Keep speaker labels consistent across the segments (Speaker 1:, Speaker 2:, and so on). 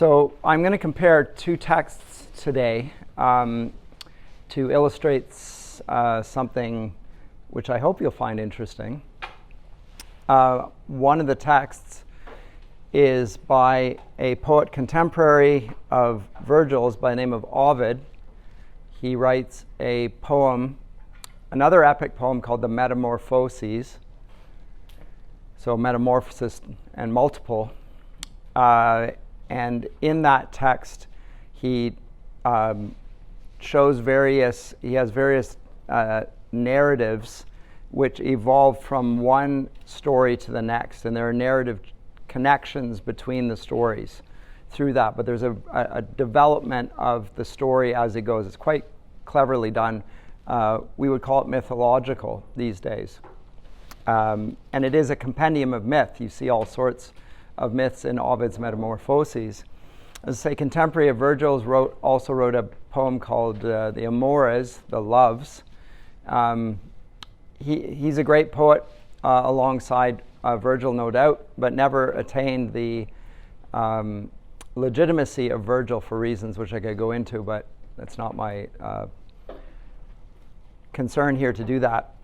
Speaker 1: So I'm going to compare two texts today to illustrate something which I hope you'll find interesting. One of the texts is by a poet contemporary of Virgil's by the name of Ovid. He writes a poem, another epic poem called the Metamorphoses. So Metamorphosis and multiple. And in that text, he has various narratives which evolve from one story to the next. And there are narrative connections between the stories through that. But there's a development of the story as it goes. It's quite cleverly done. We would call it mythological these days. And it is a compendium of myth. You see all sorts of myths in Ovid's Metamorphoses. As I say, contemporary of Virgil's also wrote a poem called the Amores, the Loves. He's a great poet alongside Virgil, no doubt, but never attained the legitimacy of Virgil for reasons which I could go into, but that's not my concern here to do that.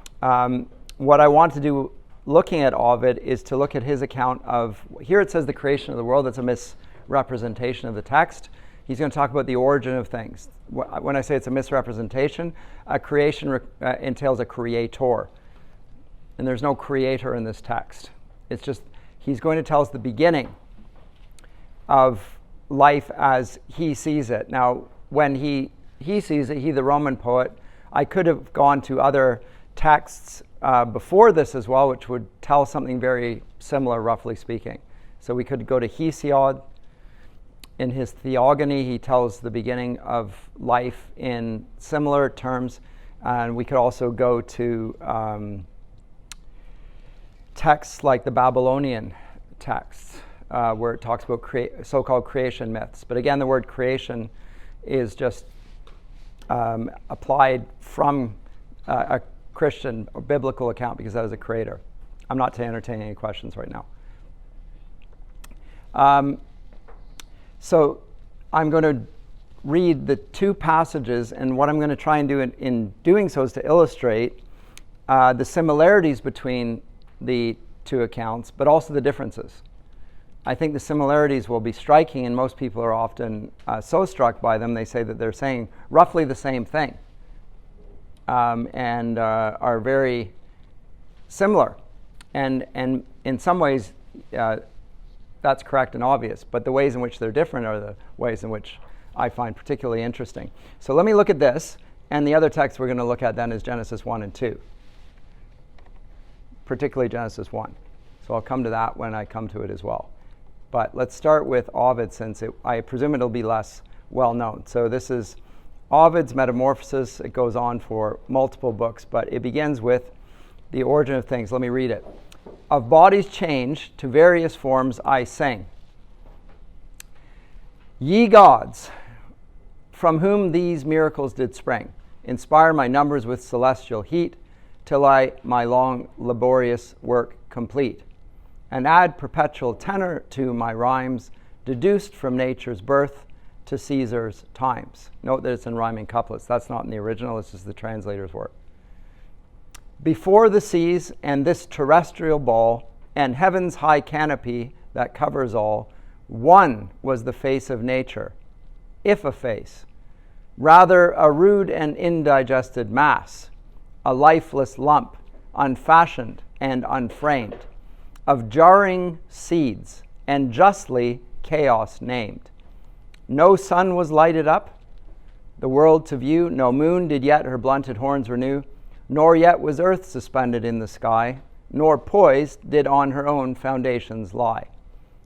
Speaker 1: What I want to do looking at Ovid is to look at his account of, here it says the creation of the world. That's a misrepresentation of the text. He's going to talk about the origin of things. When I say it's a misrepresentation, a creation entails a creator. And there's no creator in this text. It's just, he's going to tell us the beginning of life as he sees it. Now, when he sees it, he, the Roman poet, I could have gone to other texts before this as well, which would tell something very similar, roughly speaking. So we could go to Hesiod. In his Theogony, he tells the beginning of life in similar terms. And we could also go to texts like the Babylonian texts, where it talks about so-called creation myths. But again, the word creation is just applied from a Christian or biblical account because that is a creator. I'm not to entertain any questions right now. So I'm going to read the two passages, and what I'm going to try and do in doing so is to illustrate the similarities between the two accounts, but also the differences. I think the similarities will be striking, and most people are often so struck by them, they say that they're saying roughly the same thing. And are very similar. And in some ways, that's correct and obvious, but the ways in which they're different are the ways in which I find particularly interesting. So let me look at this, and the other text we're going to look at then is Genesis 1 and 2, particularly Genesis 1. So I'll come to that when I come to it as well. But let's start with Ovid, since I presume it'll be less well known. So this is Ovid's Metamorphoses. It goes on for multiple books, but it begins with the origin of things. Let me read it. Of bodies changed to various forms I sing. Ye gods, from whom these miracles did spring, inspire my numbers with celestial heat, till I my long laborious work complete, and add perpetual tenor to my rhymes, deduced from nature's birth to Caesar's times. Note that it's in rhyming couplets. That's not in the original. This is the translator's work. Before the seas and this terrestrial ball and heaven's high canopy that covers all, one was the face of nature, if a face, rather a rude and indigested mass, a lifeless lump, unfashioned and unframed, of jarring seeds and justly chaos named. No sun was lighted up the world to view, no moon did yet her blunted horns renew, nor yet was earth suspended in the sky, nor poised did on her own foundations lie,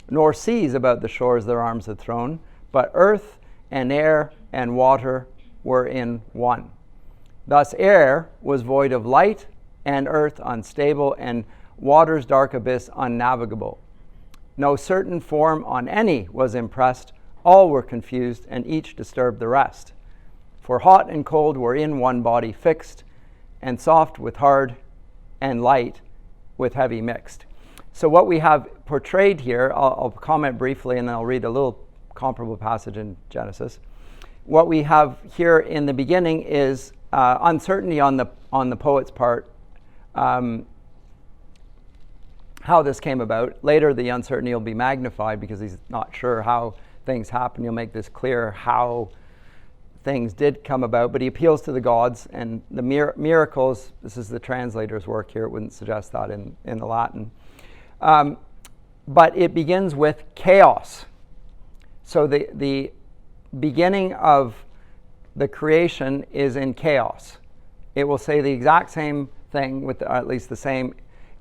Speaker 1: nor seas about the shores their arms had thrown, but earth and air and water were in one. Thus air was void of light, and earth unstable, and water's dark abyss unnavigable. No certain form on any was impressed, all were confused, and each disturbed the rest. For hot and cold were in one body fixed, and soft with hard, and light with heavy mixed. So what we have portrayed here, I'll comment briefly and then I'll read a little comparable passage in Genesis. What we have here in the beginning is uncertainty on the poet's part, how this came about. Later, the uncertainty will be magnified because he's not sure how things happen. He'll make this clear how things did come about, but he appeals to the gods and the miracles. This is the translator's work here. It wouldn't suggest that in the Latin. But it begins with chaos. So the beginning of the creation is in chaos. It will say the exact same thing with at least the same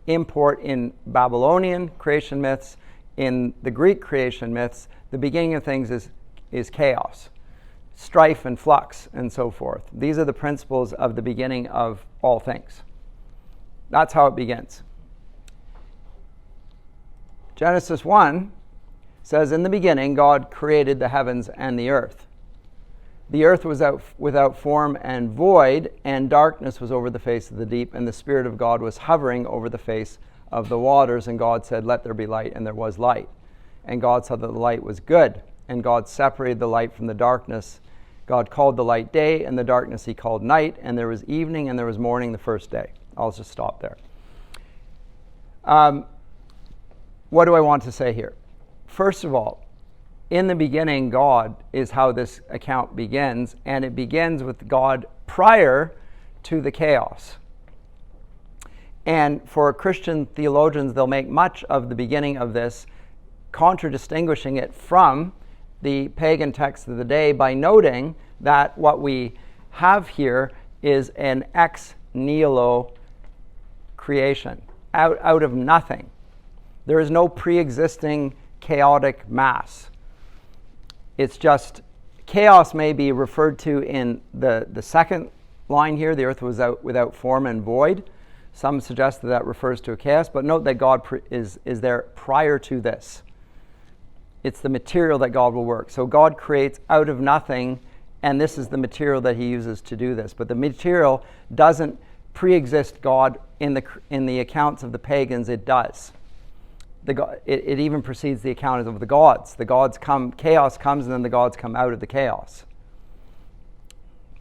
Speaker 1: import in Babylonian creation myths. In the Greek creation myths, the beginning of things is chaos, strife and flux and so forth. These are the principles of the beginning of all things. That's how it begins. Genesis 1 says, in the beginning, God created the heavens and the earth. The earth was without form and void, and darkness was over the face of the deep, and the Spirit of God was hovering over the face of the waters. And God said, let there be light, and there was light. And God saw that the light was good, and God separated the light from the darkness. God called the light day, and the darkness he called night, and there was evening and there was morning the first day. I'll just stop there. What do I want to say here? First of all, in the beginning, God is how this account begins, and it begins with God prior to the chaos. And for Christian theologians, they'll make much of the beginning of this, contradistinguishing it from the pagan text of the day by noting that what we have here is an ex nihilo creation, out of nothing. There is no pre-existing chaotic mass. It's just chaos may be referred to in the second line here. The earth was without form and void. Some suggest that refers to a chaos, but note that God is there prior to this. It's the material that God will work. So God creates out of nothing, and this is the material that he uses to do this. But the material doesn't pre-exist God in the accounts of the pagans. It does. It even precedes the account of the gods. The gods come, chaos comes, and then the gods come out of the chaos.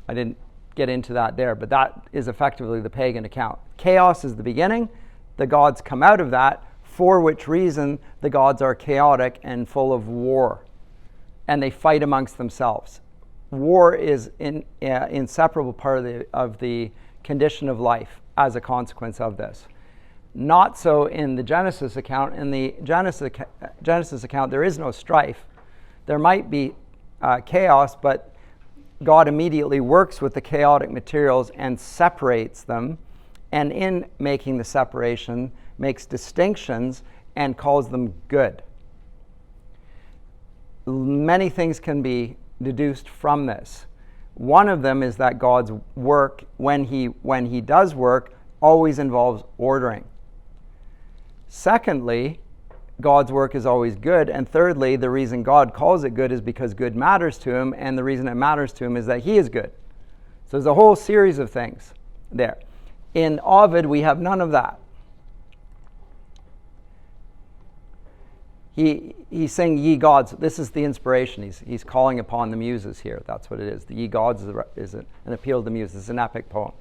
Speaker 1: I didn't get into that there, but that is effectively the pagan account. Chaos is the beginning. The gods come out of that, for which reason the gods are chaotic and full of war, and they fight amongst themselves. War is an inseparable part of the condition of life as a consequence of this. Not so in the Genesis account. In the Genesis account, there is no strife. There might be chaos, but God immediately works with the chaotic materials and separates them, and in making the separation, makes distinctions and calls them good. Many things can be deduced from this. One of them is that God's work, when he does work, always involves ordering. Secondly, God's work is always good. And thirdly, the reason God calls it good is because good matters to him, and the reason it matters to him is that he is good. So there's a whole series of things there. In Ovid, we have none of that. He's saying, ye gods. This is the inspiration. He's calling upon the muses here. That's what it is. The ye gods is an appeal to the muses. It's an epic poem.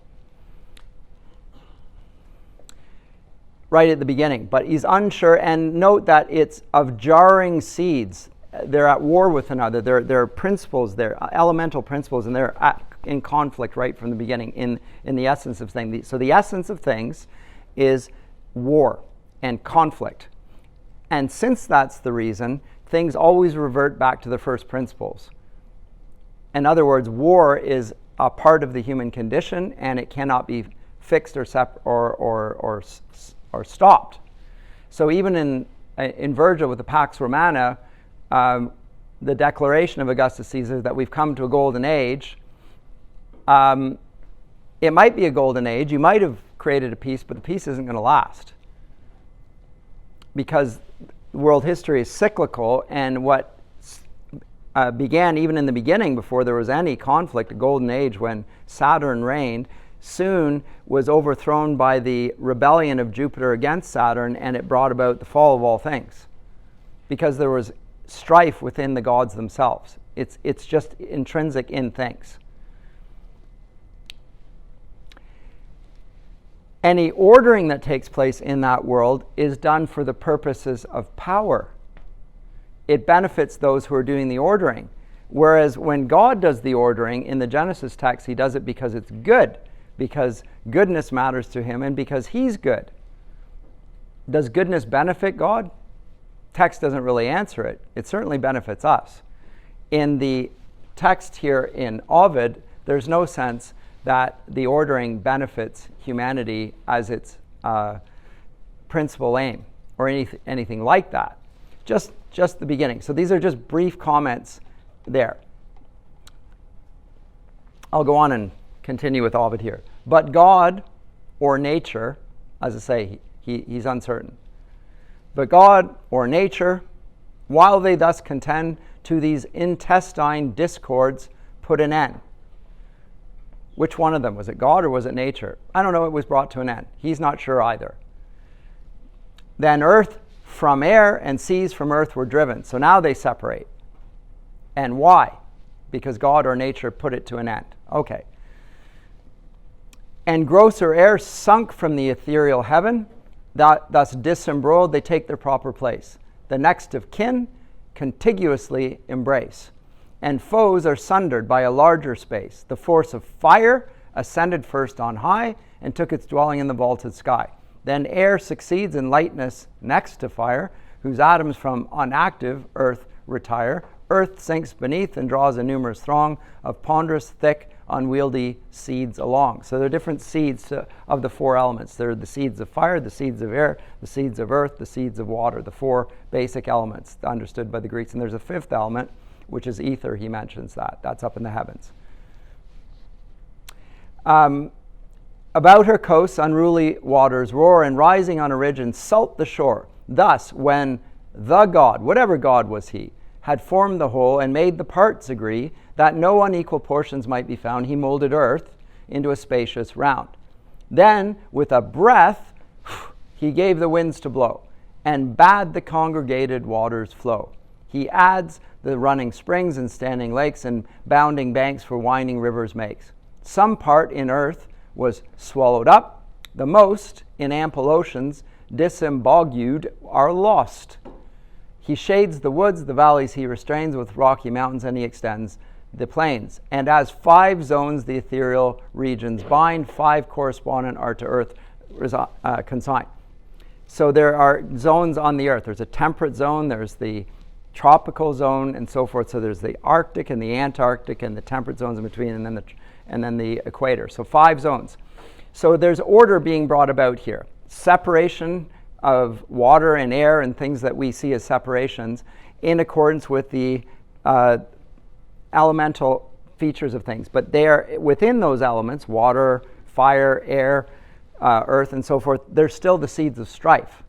Speaker 1: Right at the beginning, but he's unsure, and note that it's of jarring seeds. They're at war with another. There are principles, they're elemental principles, and they're in conflict right from the beginning in the essence of things. So the essence of things is war and conflict. And since that's the reason, things always revert back to the first principles. In other words, war is a part of the human condition, and it cannot be fixed or stopped. So even in Virgil with the Pax Romana, the declaration of Augustus Caesar that we've come to a golden age, it might be a golden age. You might have created a peace, but the peace isn't going to last. Because world history is cyclical, and what began even in the beginning before there was any conflict, a golden age when Saturn reigned, soon was overthrown by the rebellion of Jupiter against Saturn, and it brought about the fall of all things. Because there was strife within the gods themselves. It's just intrinsic in things. Any ordering that takes place in that world is done for the purposes of power. It benefits those who are doing the ordering. Whereas when God does the ordering in the Genesis text, he does it because it's good, because goodness matters to him and because he's good. Does goodness benefit God? Text doesn't really answer it. It certainly benefits us. In the text here in Ovid, there's no sense that the ordering benefits humanity as its principal aim or anything like that. Just the beginning. So these are just brief comments there. I'll go on and continue with Ovid here. But God, or nature, as I say, he's uncertain. But God, or nature, while they thus contend, to these intestine discords put an end. Which one of them? Was it God or was it nature? I don't know. It was brought to an end. He's not sure either. Then earth from air and seas from earth were driven. So now they separate. And why? Because God or nature put it to an end. Okay. And grosser air sunk from the ethereal heaven, thus disembroiled, they take their proper place. The next of kin contiguously embrace. And foes are sundered by a larger space. The force of fire ascended first on high and took its dwelling in the vaulted sky. Then air succeeds in lightness next to fire, whose atoms from unactive earth retire. Earth sinks beneath and draws a numerous throng of ponderous, thick, unwieldy seeds along. So there are different seeds of the four elements. There are the seeds of fire, the seeds of air, the seeds of earth, the seeds of water, the four basic elements understood by the Greeks. And there's a fifth element, which is ether. He mentions that. That's up in the heavens. About her coasts unruly waters roar, and rising on a ridge insult the shore. Thus, when the God, whatever God was he, had formed the whole and made the parts agree, that no unequal portions might be found, he molded earth into a spacious round. Then, with a breath, he gave the winds to blow, and bade the congregated waters flow. He adds the running springs and standing lakes, and bounding banks for winding rivers makes. Some part in earth was swallowed up, the most in ample oceans disembogued are lost. He shades the woods, the valleys he restrains with rocky mountains, and he extends the plains. And as 5 zones the ethereal regions bind, 5 correspondent are to earth consigned. So there are zones on the earth. There's a temperate zone, there's the tropical zone, and so forth. So there's the Arctic and the Antarctic and the temperate zones in between, and then the equator. So 5 zones. So there's order being brought about here. Separation of water and air and things that we see as separations in accordance with the elemental features of things. But they are within those elements, water, fire, air, earth, and so forth, there's still the seeds of strife.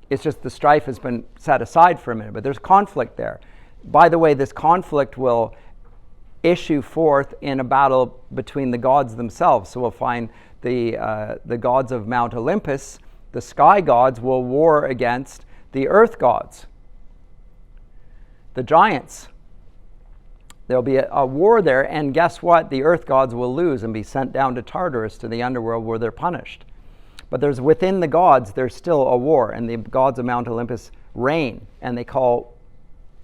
Speaker 1: It's just the strife has been set aside for a minute, but there's conflict there. By the way, this conflict will issue forth in a battle between the gods themselves. So we'll find the gods of Mount Olympus, the sky gods, will war against the earth gods, the giants. There'll be a war there, and guess what? The earth gods will lose and be sent down to Tartarus, to the underworld, where they're punished. But there's within the gods, there's still a war, and the gods of Mount Olympus reign, and they call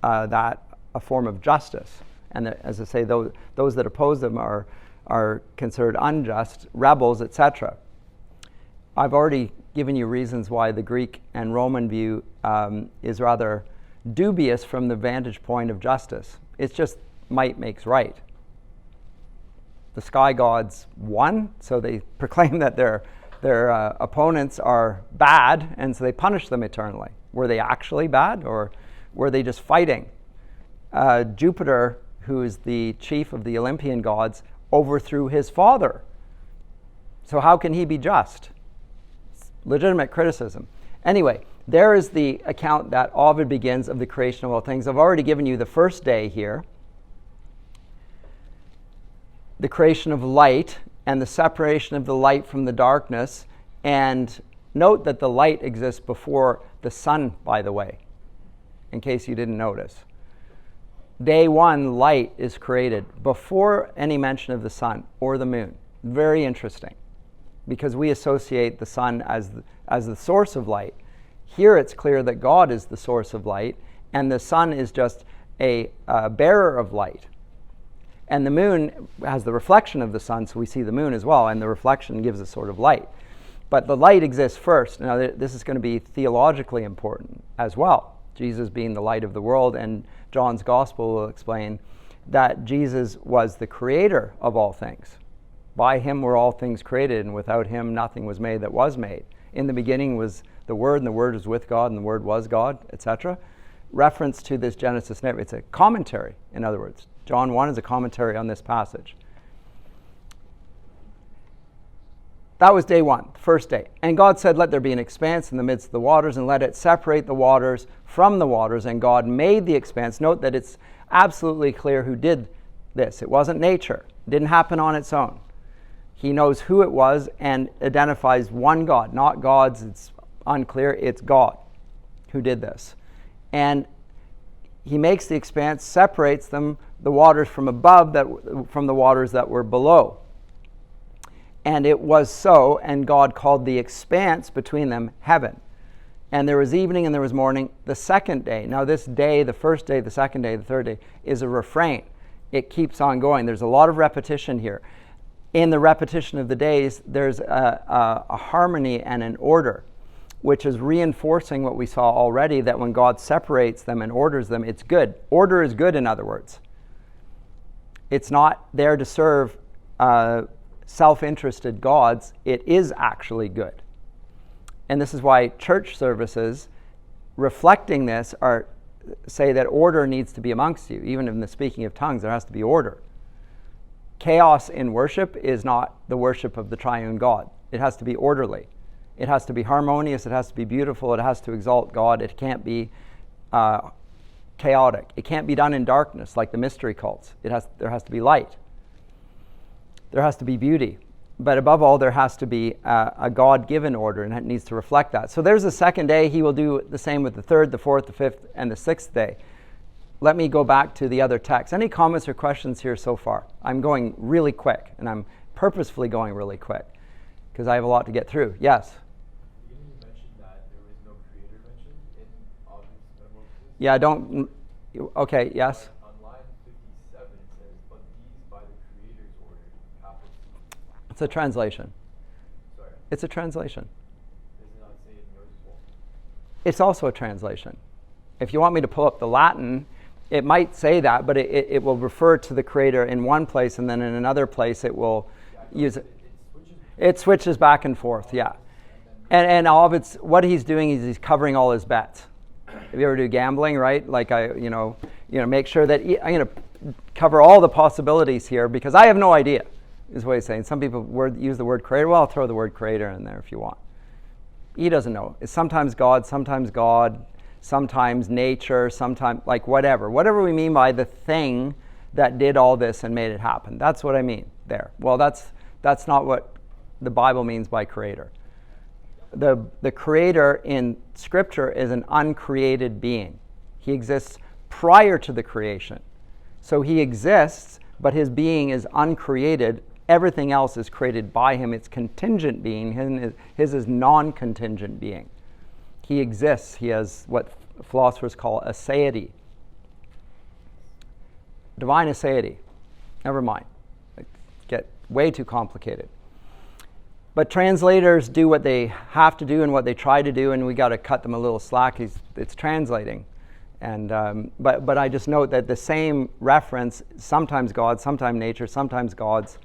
Speaker 1: that a form of justice. And as I say, those that oppose them are considered unjust, rebels, etc. I've already given you reasons why the Greek and Roman view is rather dubious from the vantage point of justice. It's just might makes right. The sky gods won, so they proclaim that their opponents are bad, and so they punish them eternally. Were they actually bad, or were they just fighting? Jupiter, who is the chief of the Olympian gods, overthrew his father. So how can he be just? It's legitimate criticism. Anyway, there is the account that Ovid begins of the creation of all things. I've already given you the first day here, the creation of light and the separation of the light from the darkness. And note that the light exists before the sun, by the way. in case you didn't notice. Day 1, light is created before any mention of the sun or the moon. Very interesting, because we associate the sun as the source of light. Here it's clear that God is the source of light, and the sun is just a bearer of light. And the moon has the reflection of the sun, so we see the moon as well, and the reflection gives us sort of light. But the light exists first. Now, this is going to be theologically important as well. Jesus being the light of the world, and John's Gospel will explain that Jesus was the creator of all things. By him were all things created, and without him nothing was made that was made. In the beginning was the Word, and the Word was with God, and the Word was God, etc. Reference to this Genesis narrative. It's a commentary, in other words. John 1 is a commentary on this passage. That was day 1, the first day. And God said, let there be an expanse in the midst of the waters, and let it separate the waters from the waters. And God made the expanse. Note that it's absolutely clear who did this. It wasn't nature. It didn't happen on its own. He knows who it was and identifies one God, not gods. It's unclear. It's God who did this. And he makes the expanse, separates them, the waters from above, from the waters that were below. And it was so, and God called the expanse between them heaven. And there was evening and there was morning the second day. Now this day, the first day, the second day, the third day, is a refrain. It keeps on going. There's a lot of repetition here. In the repetition of the days, there's a harmony and an order, which is reinforcing what we saw already, that when God separates them and orders them, it's good. Order is good, in other words. It's not there to serve self-interested gods. It is actually good. And this is why church services reflecting this say that order needs to be amongst you. Even in the speaking of tongues, there has to be order. Chaos in worship is not the worship of the triune God. It has to be orderly. It has to be harmonious. It has to be beautiful. It has to exalt God. It can't be chaotic. It can't be done in darkness like the mystery cults. There has to be light. There has to be beauty. But above all, there has to be a God-given order, and it needs to reflect that. So there's the second day. He will do the same with the third, the fourth, the fifth, and the sixth day. Let me go back to the other text. Any comments or questions here so far? I'm going really quick, and I'm purposefully going really quick because I have a lot to get through. Yes?
Speaker 2: Didn't you mention that there was no creator mentioned in Ovid's Metamorphoses?
Speaker 1: Yeah, I don't... Okay, yes?
Speaker 2: On line 57 it says, but these by the creator's order, capital C.
Speaker 1: It's a translation.
Speaker 2: Sorry.
Speaker 1: It's a translation.
Speaker 2: Does it not say it in yours as well?
Speaker 1: It's also a translation. If you want me to pull up the Latin, it might say that, but it will refer to the creator in one place, and then in another place it will use it. It switches back and forth, yeah. And all of it's, what he's doing is he's covering all his bets. If you ever do gambling, right? Like make sure that I'm going to cover all the possibilities here because I have no idea, is what he's saying. Some people use the word creator. Well, I'll throw the word creator in there if you want. He doesn't know. It's sometimes God, sometimes nature, sometimes like whatever we mean by the thing that did all this and made it happen. That's what I mean there. Well, that's not what the Bible means by creator. The creator in Scripture is an uncreated being. He exists prior to the creation. So he exists, but his being is uncreated. Everything else is created by him. It's contingent being. His is non-contingent being. He exists. He has what philosophers call aseity. Divine aseity. Never mind. Get way too complicated. But translators do what they have to do and what they try to do, and we got to cut them a little slack. It's translating. And but I just note that the same reference, sometimes God, sometimes nature, sometimes gods,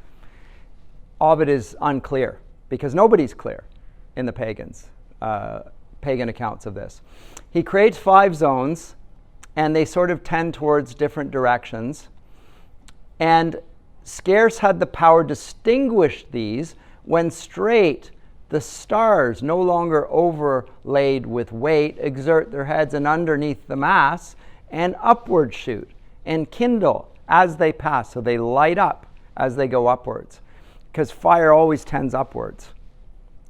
Speaker 1: Ovid is unclear because nobody's clear in the pagan accounts of this. He creates 5 zones, and they sort of tend towards different directions. And scarce had the power distinguished these when straight the stars, no longer overlaid with weight, exert their heads and underneath the mass, and upward shoot, and kindle as they pass. So they light up as they go upwards, because fire always tends upwards.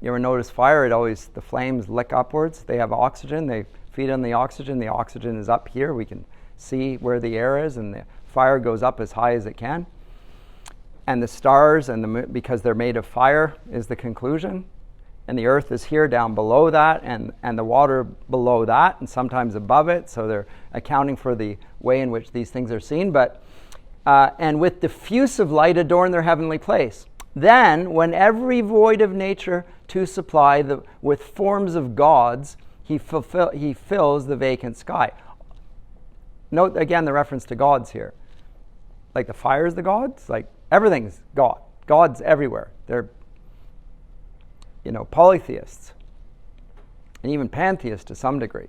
Speaker 1: You ever notice fire? The flames lick upwards. They have oxygen. They feed on the oxygen. The oxygen is up here. We can see where the air is, and the fire goes up as high as it can. And the stars, because they're made of fire, is the conclusion. And the earth is here down below that, and the water below that, and sometimes above it. So they're accounting for the way in which these things are seen. And with diffusive light adorn their heavenly place. Then, when every void of nature to supply with forms of gods, he fills the vacant sky. Note again the reference to gods here. Like the fire is the gods, like everything's God. God's everywhere. They're, polytheists, and even pantheists to some degree.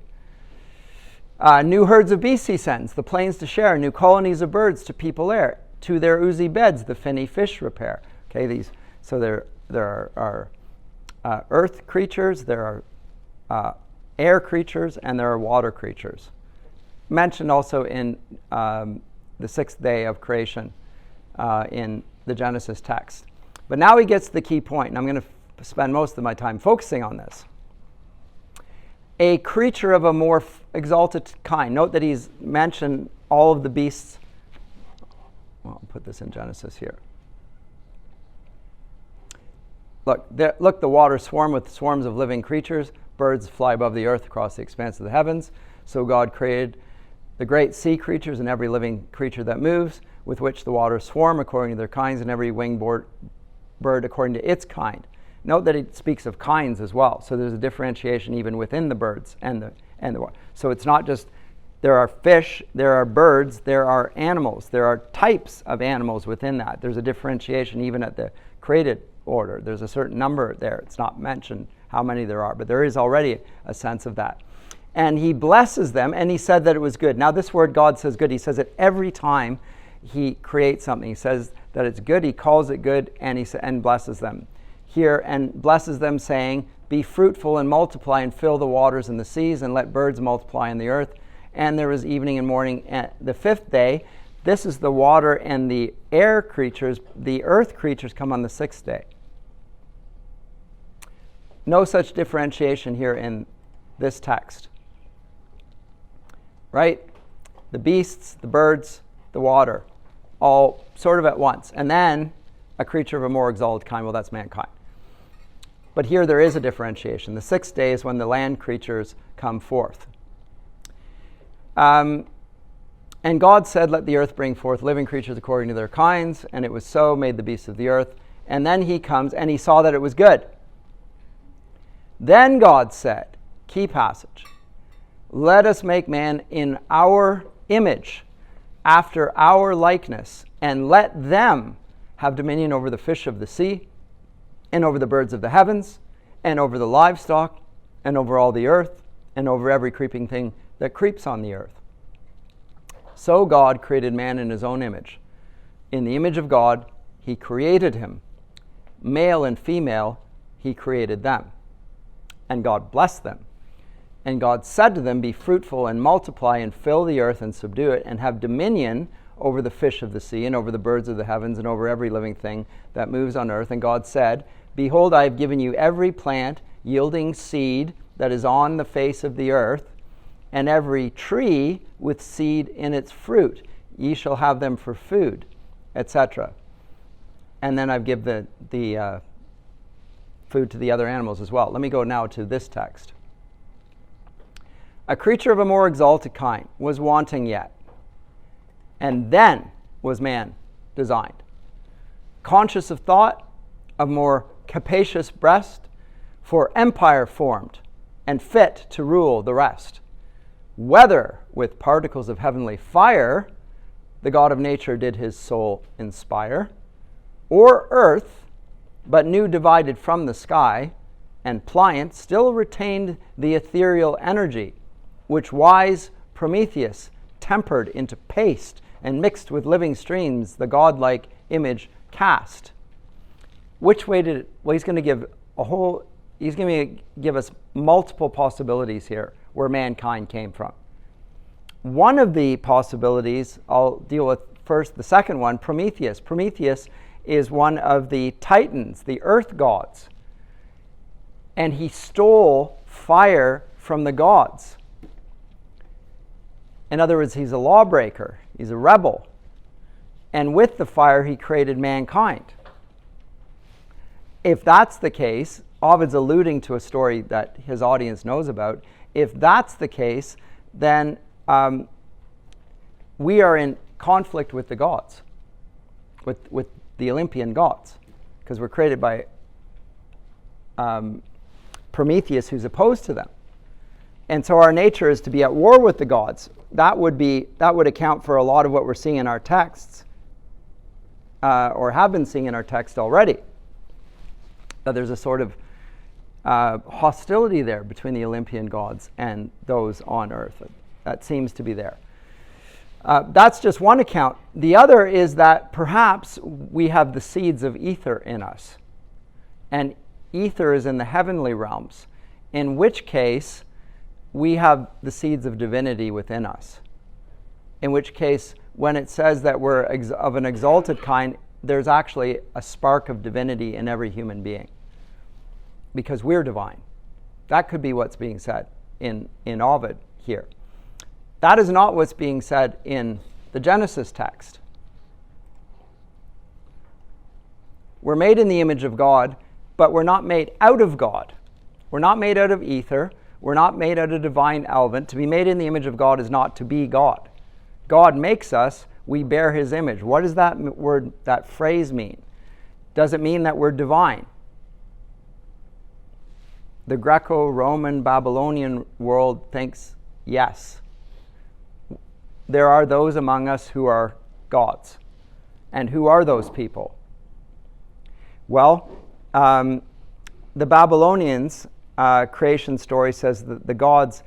Speaker 1: New herds of beasts he sends, the plains to share, new colonies of birds to people air, to their oozy beds the finny fish repair. Okay, there are earth creatures, there are air creatures, and there are water creatures. Mentioned also in the sixth day of creation in the Genesis text. But now he gets to the key point, and I'm going to spend most of my time focusing on this. A creature of a more exalted kind. Note that he's mentioned all of the beasts. Well, I'll put this in Genesis here. Look, the waters swarm with swarms of living creatures. Birds fly above the earth across the expanse of the heavens. So God created the great sea creatures and every living creature that moves, with which the waters swarm according to their kinds, and every winged bird according to its kind. Note that it speaks of kinds as well. So there's a differentiation even within the birds and the water. So it's not just there are fish, there are birds, there are animals. There are types of animals within that. There's a differentiation even at the created order. There's a certain number there. It's not mentioned how many there are, but there is already a sense of that. And he blesses them, and he said that it was good. Now this word God says good. He says it every time he creates something. He says that it's good. He calls it good, and blesses them here, and blesses them, saying, be fruitful and multiply and fill the waters and the seas, and let birds multiply in the earth. And there was evening and morning. And the fifth day, this is the water and the air creatures. The earth creatures come on the sixth day. No such differentiation here in this text. Right? The beasts, the birds, the water, all sort of at once. And then a creature of a more exalted kind, well, that's mankind. But here there is a differentiation. The sixth day is when the land creatures come forth. And God said, let the earth bring forth living creatures according to their kinds. And it was so, made the beasts of the earth. And then he comes, and he saw that it was good. Then God said, key passage, let us make man in our image, after our likeness, and let them have dominion over the fish of the sea, and over the birds of the heavens, and over the livestock, and over all the earth, and over every creeping thing that creeps on the earth. So God created man in his own image. In the image of God, he created him. Male and female, he created them. And God blessed them. And God said to them, be fruitful and multiply and fill the earth and subdue it, and have dominion over the fish of the sea, and over the birds of the heavens, and over every living thing that moves on earth. And God said, behold, I have given you every plant yielding seed that is on the face of the earth, and every tree with seed in its fruit. Ye shall have them for food, etc. And then I've given the food to the other animals as well. Let me go now to this text. A creature of a more exalted kind was wanting yet, and then was man designed. Conscious of thought, of more capacious breast, for empire formed, and fit to rule the rest. Whether with particles of heavenly fire, the God of nature did his soul inspire, or earth, but new divided from the sky, and pliant, still retained the ethereal energy, which wise Prometheus tempered into paste, and mixed with living streams the godlike image cast. Which way did it? Well, he's going to give us multiple possibilities here where mankind came from. One of the possibilities, I'll deal with first, the second one, Prometheus. Prometheus is one of the Titans, the earth gods. And he stole fire from the gods. In other words, he's a lawbreaker. He's a rebel. And with the fire, he created mankind. If that's the case, Ovid's alluding to a story that his audience knows about. If that's the case, then we are in conflict with the gods, with the Olympian gods, because we're created by Prometheus, who's opposed to them. And so our nature is to be at war with the gods. That would account for a lot of what we're seeing in our texts, or have been seeing in our text already. That there's a sort of hostility there between the Olympian gods and those on earth. That seems to be there. That's just one account. The other is that perhaps we have the seeds of ether in us. And ether is in the heavenly realms, in which case we have the seeds of divinity within us. In which case, when it says that we're of an exalted kind, there's actually a spark of divinity in every human being, because we're divine. That could be what's being said in Ovid here. That is not what's being said in the Genesis text. We're made in the image of God, but we're not made out of God. We're not made out of ether. We're not made out of divine element. To be made in the image of God is not to be God. God makes us, we bear his image. What does that word, that phrase mean? Does it mean that we're divine? The Greco-Roman Babylonian world thinks yes. There are those among us who are gods. And who are those people? Well, the Babylonians' creation story says that the gods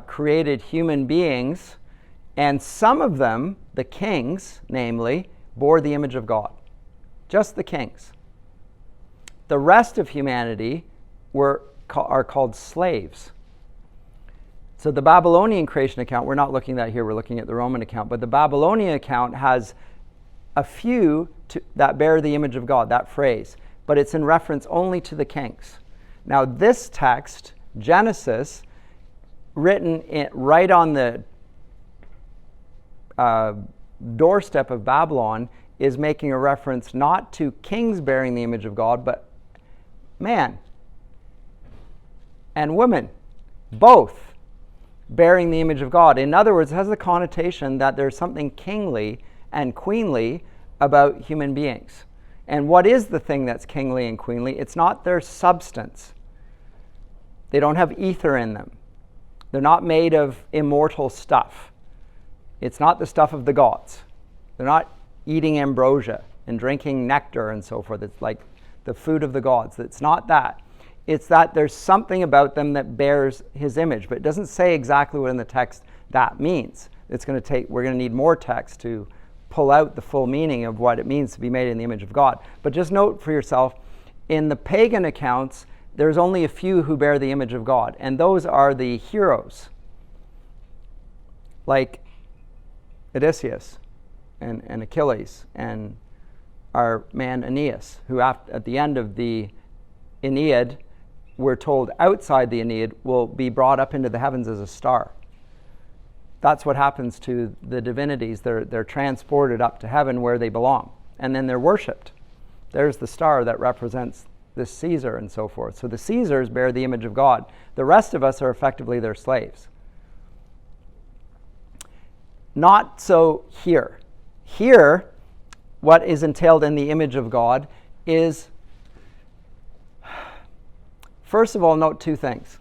Speaker 1: created human beings, and some of them, the kings, namely, bore the image of God. Just the kings. The rest of humanity are called slaves. So the Babylonian creation account, we're not looking at here, we're looking at the Roman account, but the Babylonian account has a few that bear the image of God, that phrase, but it's in reference only to the kings. Now this text, Genesis, written right on the doorstep of Babylon, is making a reference not to kings bearing the image of God, but man and woman, both bearing the image of God. In other words, it has the connotation that there's something kingly and queenly about human beings. And what is the thing that's kingly and queenly? It's not their substance. They don't have ether in them. They're not made of immortal stuff. It's not the stuff of the gods. They're not eating ambrosia and drinking nectar and so forth. It's like the food of the gods. It's not that. It's that there's something about them that bears his image. But it doesn't say exactly what in the text that means. We're going to need more text to pull out the full meaning of what it means to be made in the image of God. But just note for yourself, in the pagan accounts, there's only a few who bear the image of God. And those are the heroes, like Odysseus and Achilles and our man Aeneas, who at the end of the Aeneid, we're told outside the Aeneid, will be brought up into the heavens as a star. That's what happens to the divinities. They're transported up to heaven where they belong, and then they're worshipped. There's the star that represents this Caesar and so forth. So the Caesars bear the image of God. The rest of us are effectively their slaves. Not so here. Here, what is entailed in the image of God is, first of all, note two things.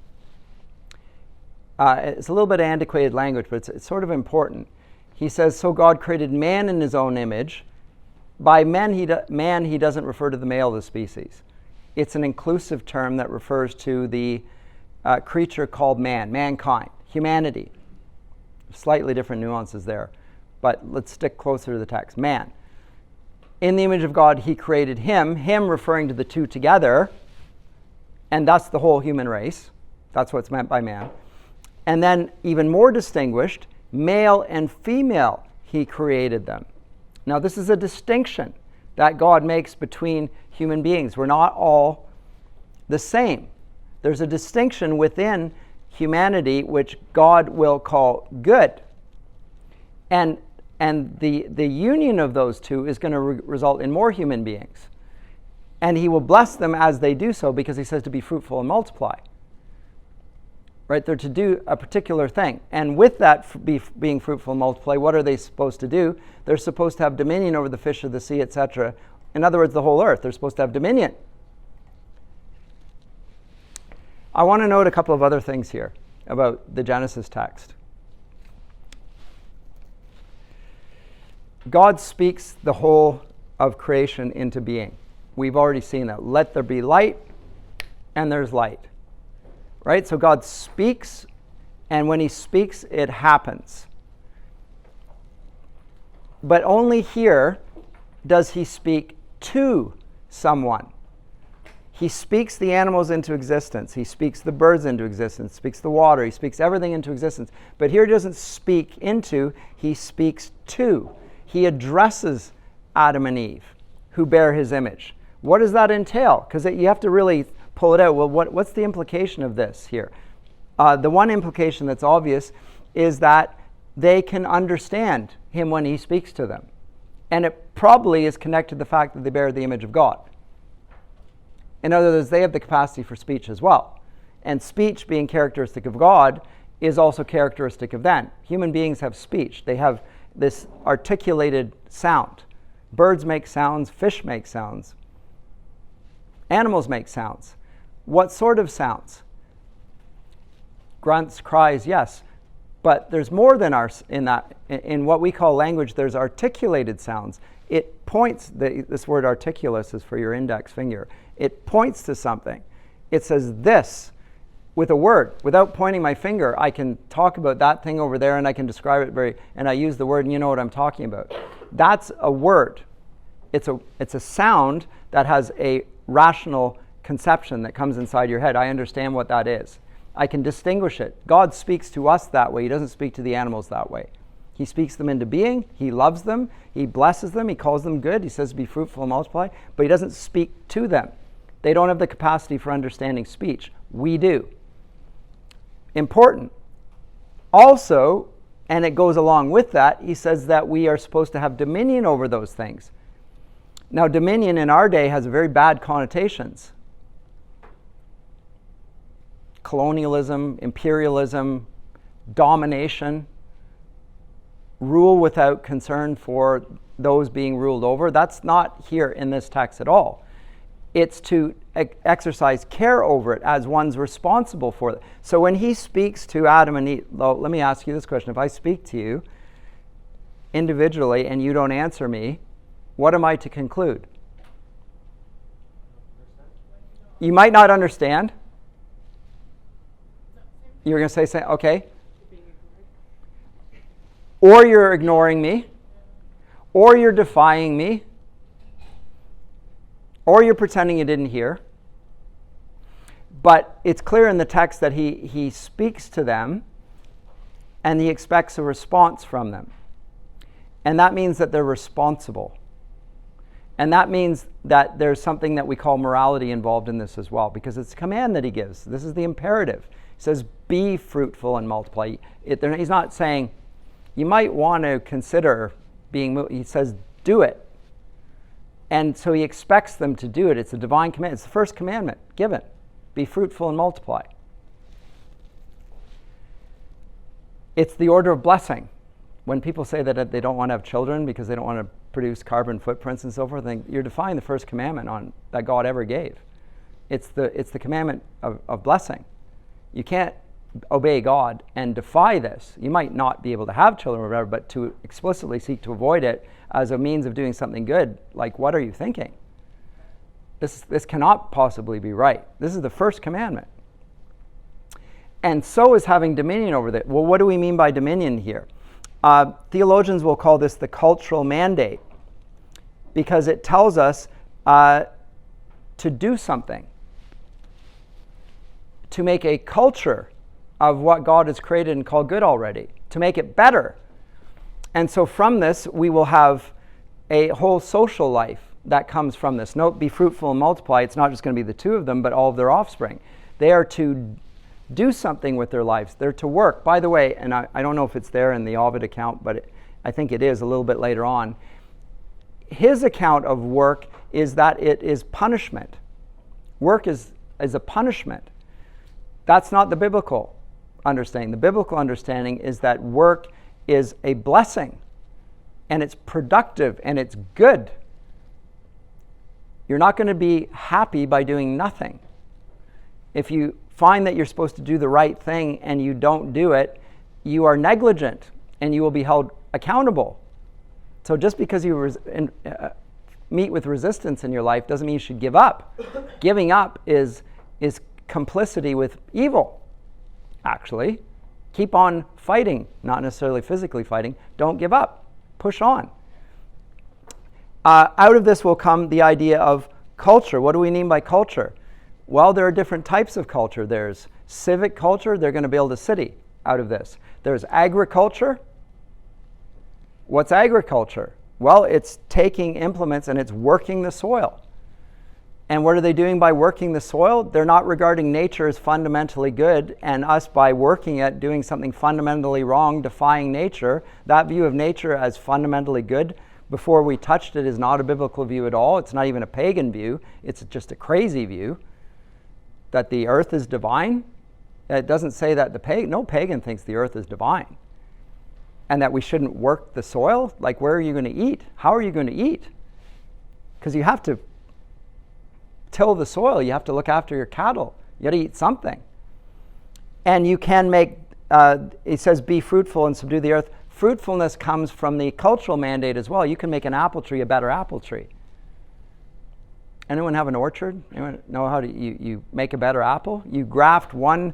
Speaker 1: It's a little bit of antiquated language, but it's sort of important. He says, so God created man in his own image. By man, he doesn't refer to the male of the species. It's an inclusive term that refers to the creature called man, mankind, humanity. Slightly different nuances there, but let's stick closer to the text. Man. In the image of God, he created him referring to the two together, and that's the whole human race. That's what's meant by man. And then, even more distinguished, male and female, he created them. Now, this is a distinction that God makes between human beings. We're not all the same. There's a distinction within humanity which God will call good. And the union of those two is going to result in more human beings. And he will bless them as they do so, because he says to be fruitful and multiply. Right? They're to do a particular thing. And with that being fruitful and multiply, what are they supposed to do? They're supposed to have dominion over the fish of the sea, etc. In other words, the whole earth. They're supposed to have dominion. I want to note a couple of other things here about the Genesis text. God speaks the whole of creation into being. We've already seen that. Let there be light, and there's light. Right? So God speaks, and when he speaks, it happens. But only here does he speak to someone. He speaks the animals into existence. He speaks the birds into existence. He speaks the water. He speaks everything into existence. But here he doesn't speak into, he speaks to. He addresses Adam and Eve, who bear his image. What does that entail? Because you have to really pull it out. Well, what's the implication of this here? The one implication that's obvious is that they can understand him when he speaks to them. And it probably is connected to the fact that they bear the image of God. In other words, they have the capacity for speech as well. And speech, being characteristic of God, is also characteristic of them. Human beings have speech. They have this articulated sound. Birds make sounds, fish make sounds. Animals make sounds. What sort of sounds? Grunts, cries, yes. But there's more than in that. In what we call language, there's articulated sounds. It points, this word articulus is for your index finger. It points to something. It says this with a word. Without pointing my finger, I can talk about that thing over there, and I can describe it and I use the word, and you know what I'm talking about. That's a word. It's a sound that has a rational conception that comes inside your head. I understand what that is. I can distinguish it. God speaks to us that way. He doesn't speak to the animals that way. He speaks them into being. He loves them. He blesses them. He calls them good. He says, be fruitful and multiply. But he doesn't speak to them. They don't have the capacity for understanding speech. We do. Important. Also, and it goes along with that, he says that we are supposed to have dominion over those things. Now, dominion in our day has very bad connotations. Colonialism, imperialism, domination, rule without concern for those being ruled over. That's not here in this text at all. It's to exercise care over it as one's responsible for it. So when he speaks to Adam and Eve, well, let me ask you this question. If I speak to you individually and you don't answer me, what am I to conclude? You might not understand. You're going to say, okay. Or you're ignoring me. Or you're defying me. Or you're pretending you didn't hear. But it's clear in the text that he speaks to them and he expects a response from them. And that means that they're responsible. And that means that there's something that we call morality involved in this as well, because it's a command that he gives. This is the imperative. He says, be fruitful and multiply. He's not saying, you might want to consider being, he says, do it. And so he expects them to do it. It's a divine command. It's the first commandment given. Be fruitful and multiply. It's the order of blessing. When people say that they don't want to have children because they don't want to produce carbon footprints and so forth, you're defying the first commandment that God ever gave. It's the commandment of blessing. You can't obey God and defy this. You might not be able to have children or whatever, but to explicitly seek to avoid it as a means of doing something good, like, what are you thinking? This cannot possibly be right. This is the first commandment. And so is having dominion over it. Well, what do we mean by dominion here? Theologians will call this the cultural mandate, because it tells us to do something, to make a culture of what God has created and called good already, to make it better. And so from this, we will have a whole social life that comes from this. Note, be fruitful and multiply. It's not just going to be the two of them, but all of their offspring. They are to do something with their lives. They're to work. By the way, and I don't know if it's there in the Ovid account, but I think it is a little bit later on. His account of work is that it is punishment. Work is a punishment. That's not the biblical understanding. The biblical understanding is that work is a blessing, and it's productive, and it's good. You're not going to be happy by doing nothing. If you find that you're supposed to do the right thing and you don't do it, you are negligent, and you will be held accountable. So just because you meet with resistance in your life doesn't mean you should give up. Giving up is complicity with evil, actually. Keep on fighting, not necessarily physically fighting. Don't give up. Push on. Out of this will come the idea of culture. What do we mean by culture? Well, there are different types of culture. There's civic culture. They're going to build a city out of this. There's agriculture. What's agriculture? Well, it's taking implements and it's working the soil. And what are they doing by working the soil? They're not regarding nature as fundamentally good, and us by working it, doing something fundamentally wrong, defying nature. That view of nature as fundamentally good before we touched it is not a biblical view at all. It's not even a pagan view. It's just a crazy view that the earth is divine. It doesn't say that no pagan thinks the earth is divine. And that we shouldn't work the soil. Like, where are you going to eat? How are you going to eat? Because you have to till the soil. You have to look after your cattle. You got to eat something. And you can make, it says, be fruitful and subdue the earth. Fruitfulness comes from the cultural mandate as well. You can make an apple tree a better apple tree. Anyone have an orchard? Anyone know how you make a better apple? You graft one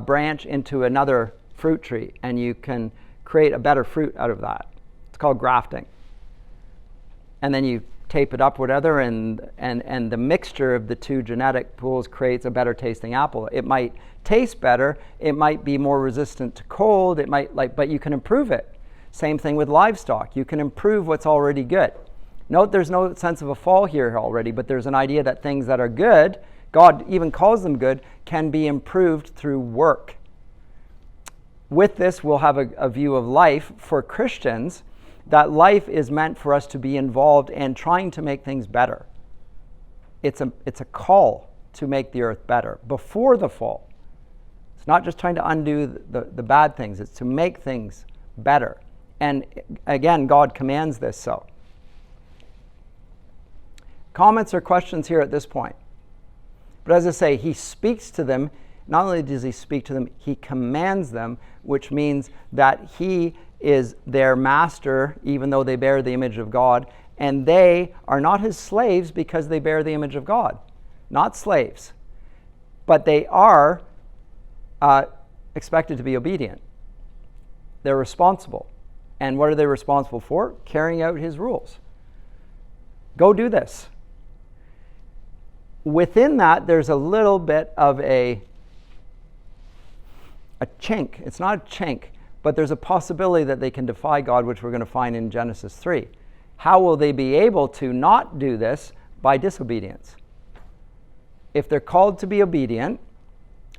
Speaker 1: branch into another fruit tree, and you can create a better fruit out of that. It's called grafting. And then you tape it up, whatever, and the mixture of the two genetic pools creates a better tasting apple. It might taste better, it might be more resistant to cold, but you can improve it. Same thing with livestock. You can improve what's already good. Note there's no sense of a fall here already, but there's an idea that things that are good, God even calls them good, can be improved through work. With this, we'll have a view of life for Christians, that life is meant for us to be involved in trying to make things better. It's a call to make the earth better before the fall. It's not just trying to undo the bad things. It's to make things better. And again, God commands this so. Comments or questions here at this point? But as I say, he speaks to them. Not only does he speak to them, he commands them, which means that he is their master, even though they bear the image of God, and they are not his slaves because they bear the image of God. Not slaves, but they are expected to be obedient. They're responsible. And what are they responsible for? Carrying out his rules. Go do this. Within that, there's a little bit of a chink. It's not a chink, but there's a possibility that they can defy God, which we're going to find in Genesis 3. How will they be able to not do this? By disobedience. If they're called to be obedient,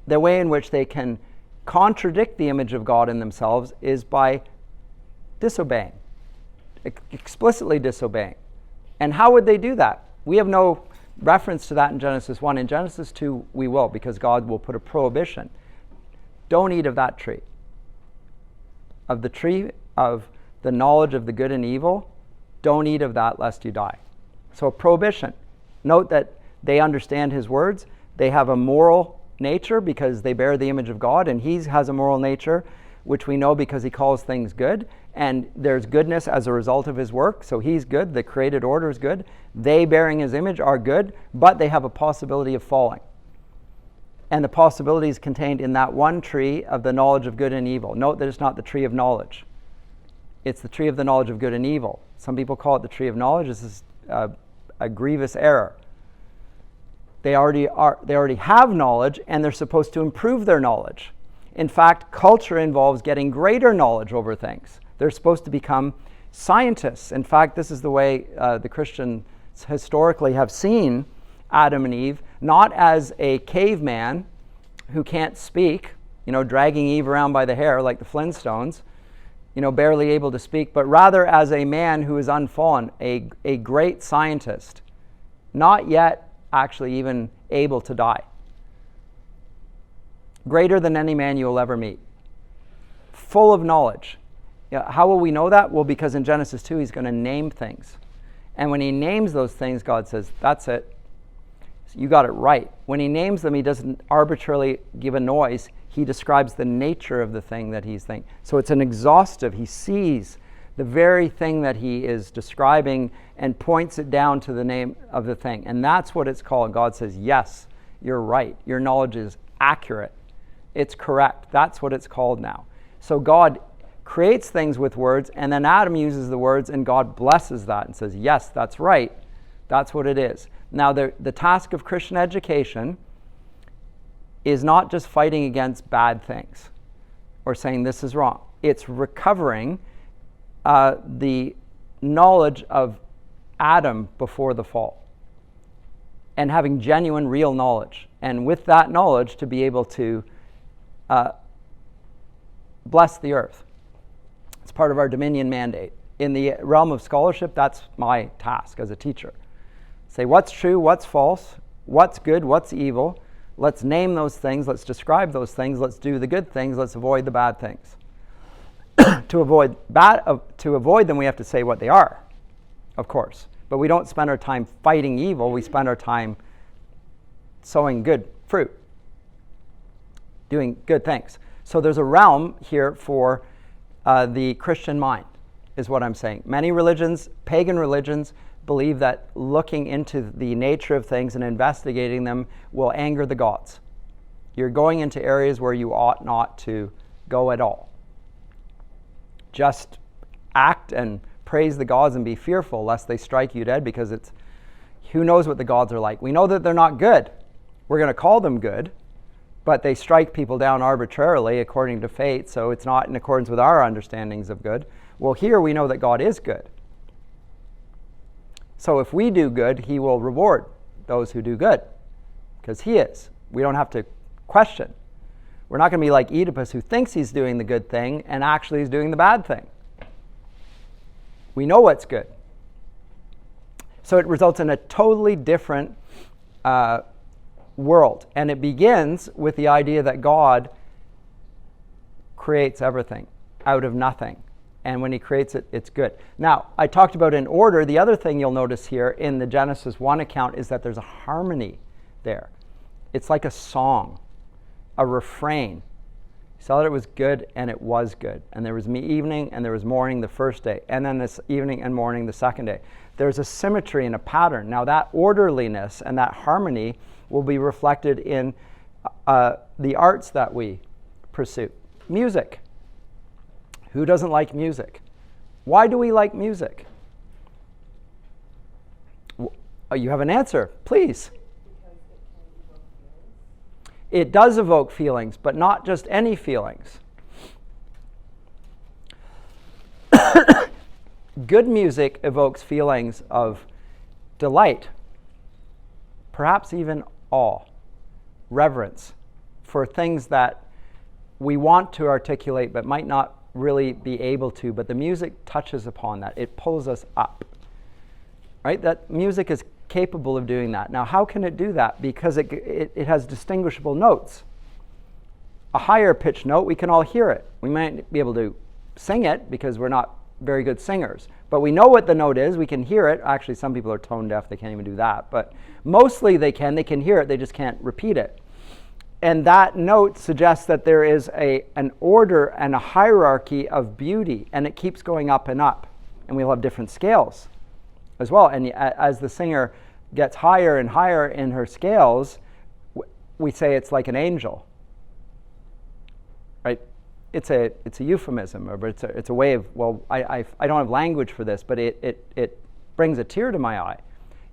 Speaker 1: the way in which they can contradict the image of God in themselves is by disobeying, explicitly disobeying. And how would they do that? We have no reference to that in Genesis 1. In Genesis 2, we will, because God will put a prohibition. Don't eat of that tree. Of the tree of the knowledge of the good and evil, don't eat of that lest you die. So a prohibition. Note that they understand his words. They have a moral nature because they bear the image of God, and he has a moral nature, which we know because he calls things good. And there's goodness as a result of his work. So he's good. The created order is good. They, bearing his image, are good, but they have a possibility of falling. And the possibility is contained in that one tree of the knowledge of good and evil. Note that it's not the tree of knowledge. It's the tree of the knowledge of good and evil. Some people call it the tree of knowledge. This is a grievous error. They already have knowledge, and they're supposed to improve their knowledge. In fact, culture involves getting greater knowledge over things. They're supposed to become scientists. In fact, this is the way the Christians historically have seen Adam and Eve, not as a caveman who can't speak, dragging Eve around by the hair like the Flintstones, barely able to speak, but rather as a man who is unfallen, a great scientist, not yet actually even able to die. Greater than any man you will ever meet. Full of knowledge. How will we know that? Well, because in Genesis 2, he's going to name things. And when he names those things, God says, that's it. You got it right. When he names them, he doesn't arbitrarily give a noise. He describes the nature of the thing that he's thinking. So it's an exhaustive. He sees the very thing that he is describing and points it down to the name of the thing. And that's what it's called. God says, yes, you're right. Your knowledge is accurate. It's correct. That's what it's called now. So God creates things with words, and then Adam uses the words, and God blesses that and says, yes, that's right. That's what it is. Now, the task of Christian education is not just fighting against bad things or saying this is wrong. It's recovering the knowledge of Adam before the fall and having genuine, real knowledge. And with that knowledge, to be able to bless the earth. It's part of our dominion mandate. In the realm of scholarship, that's my task as a teacher. Say what's true, what's false, what's good, what's evil. Let's name those things. Let's describe those things. Let's do the good things. Let's avoid the bad things. To avoid them, we have to say what they are, of course. But we don't spend our time fighting evil. We spend our time sowing good fruit, doing good things. So there's a realm here for the Christian mind, is what I'm saying. Many religions, pagan religions, believe that looking into the nature of things and investigating them will anger the gods. You're going into areas where you ought not to go at all. Just act and praise the gods and be fearful lest they strike you dead, because it's, who knows what the gods are like. We know that they're not good. We're going to call them good, but they strike people down arbitrarily according to fate, so it's not in accordance with our understandings of good. Well, here we know that God is good. So if we do good, he will reward those who do good, because he is. We don't have to question. We're not going to be like Oedipus, who thinks he's doing the good thing and actually is doing the bad thing. We know what's good. So it results in a totally different world. And it begins with the idea that God creates everything out of nothing. And when he creates it, it's good. Now, I talked about in order. The other thing you'll notice here in the Genesis 1 account is that there's a harmony there. It's like a song, a refrain. He saw that it was good, and it was good. And there was evening, and there was morning the first day. And then this evening and morning the second day. There's a symmetry and a pattern. Now, that orderliness and that harmony will be reflected in the arts that we pursue. Music. Who doesn't like music? Why do we like music? You have an answer, please. It does evoke feelings, but not just any feelings. Good music evokes feelings of delight, perhaps even awe, reverence for things that we want to articulate but might not really be able to, but the music touches upon that. It pulls us up, right? That music is capable of doing that. Now, how can it do that? Because it has distinguishable notes. A higher pitched note, we can all hear it. We might be able to sing it because we're not very good singers, but we know what the note is. We can hear it. Actually, some people are tone deaf. They can't even do that, but mostly they can hear it. They just can't repeat it. And that note suggests that there is an order and a hierarchy of beauty, and it keeps going up and up. And we'll have different scales as well. And as the singer gets higher and higher in her scales, we say it's like an angel, right? It's a euphemism, or it's a way of, well, I don't have language for this, but it brings a tear to my eye.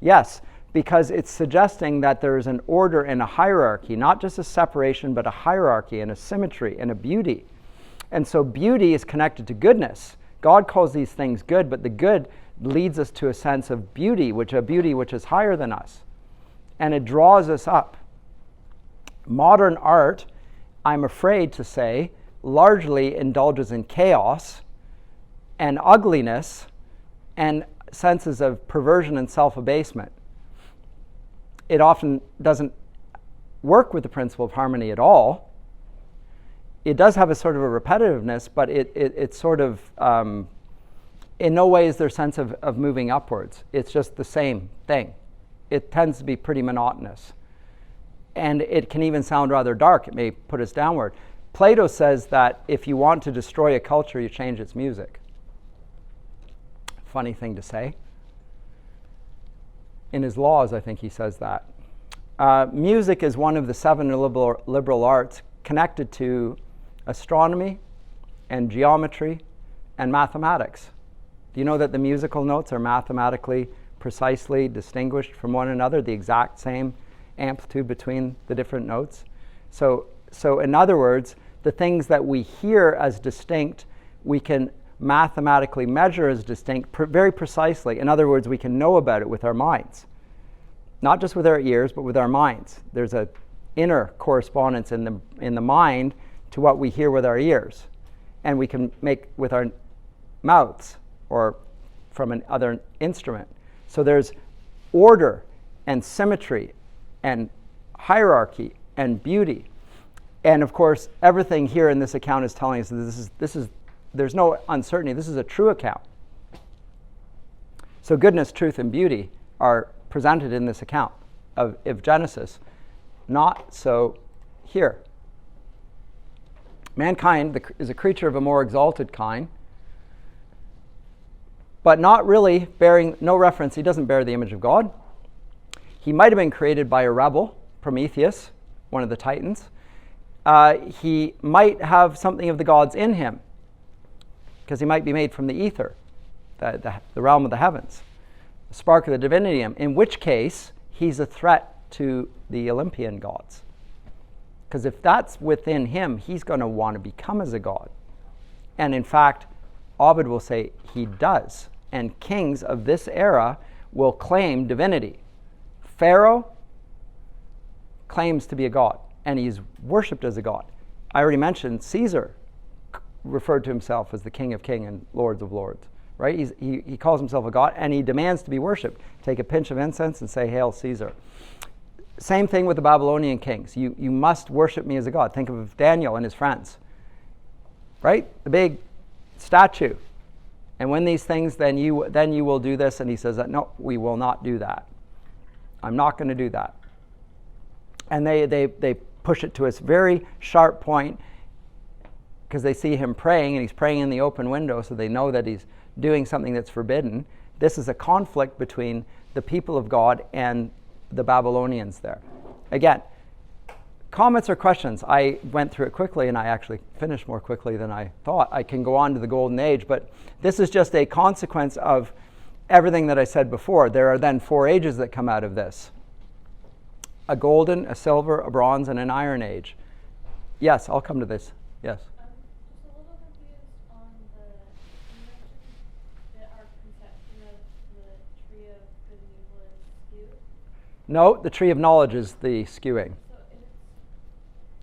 Speaker 1: Yes, because it's suggesting that there is an order and a hierarchy, not just a separation, but a hierarchy and a symmetry and a beauty. And so beauty is connected to goodness. God calls these things good, but the good leads us to a sense of beauty, which is higher than us. And it draws us up. Modern art, I'm afraid to say, largely indulges in chaos and ugliness and senses of perversion and self-abasement. It often doesn't work with the principle of harmony at all. It does have a sort of a repetitiveness, but it's sort of, in no way is there a sense of moving upwards. It's just the same thing. It tends to be pretty monotonous. And it can even sound rather dark. It may put us downward. Plato says that if you want to destroy a culture, you change its music. Funny thing to say. In his Laws, I think he says that. Music is one of the 7 liberal arts connected to astronomy and geometry and mathematics. Do you know that the musical notes are mathematically precisely distinguished from one another, the exact same amplitude between the different notes? So in other words, the things that we hear as distinct, we can mathematically measure as distinct very precisely. In other words, we can know about it with our minds. Not just with our ears, but with our minds. There's an inner correspondence in the mind to what we hear with our ears. And we can make with our mouths or from another instrument. So there's order and symmetry and hierarchy and beauty. And of course, everything here in this account is telling us that this is there's no uncertainty. This is a true account. So goodness, truth, and beauty are presented in this account of Genesis. Not so here. Mankind is a creature of a more exalted kind, but not really bearing, no reference. He doesn't bear the image of God. He might have been created by a rebel, Prometheus, one of the Titans. He might have something of the gods in him, because he might be made from the ether, the realm of the heavens, the spark of the divinity, in which case he's a threat to the Olympian gods. Because if that's within him, he's going to want to become as a god. And in fact, Ovid will say he does. And kings of this era will claim divinity. Pharaoh claims to be a god, and he's worshipped as a god. I already mentioned Caesar referred to himself as the King of Kings and Lords of Lords, right? He calls himself a god, and he demands to be worshipped. Take a pinch of incense and say, "Hail Caesar." Same thing with the Babylonian kings. You must worship me as a god. Think of Daniel and his friends, right? The big statue. And when these things, then you will do this. And he says that, no, we will not do that. I'm not going to do that. And they push it to its very sharp point, because they see him praying, and he's praying in the open window, so they know that he's doing something that's forbidden. This is a conflict between the people of God and the Babylonians there. Again, comments or questions? I went through it quickly, and I actually finished more quickly than I thought. I can go on to the Golden Age, but this is just a consequence of everything that I said before. There are then 4 ages that come out of this: a golden, a silver, a bronze, and an iron age. Yes, I'll come to this. Yes. No, the tree of knowledge is the skewing.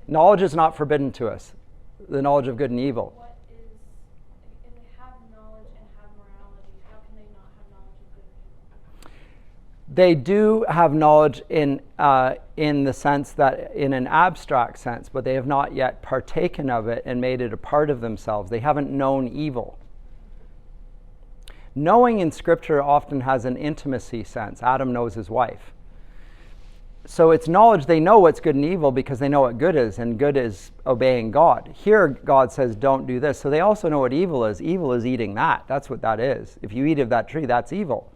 Speaker 1: Knowledge is not forbidden to us. The knowledge of good and evil.
Speaker 3: What is, if they have knowledge and have morality, how can they not have knowledge of good and evil?
Speaker 1: They do have knowledge in the sense that, in an abstract sense, but they have not yet partaken of it and made it a part of themselves. They haven't known evil. Knowing in Scripture often has an intimacy sense. Adam knows his wife. So it's knowledge. They know what's good and evil because they know what good is, and good is obeying God. Here, God says, don't do this. So they also know what evil is. Evil is eating that. That's what that is. If you eat of that tree, that's evil.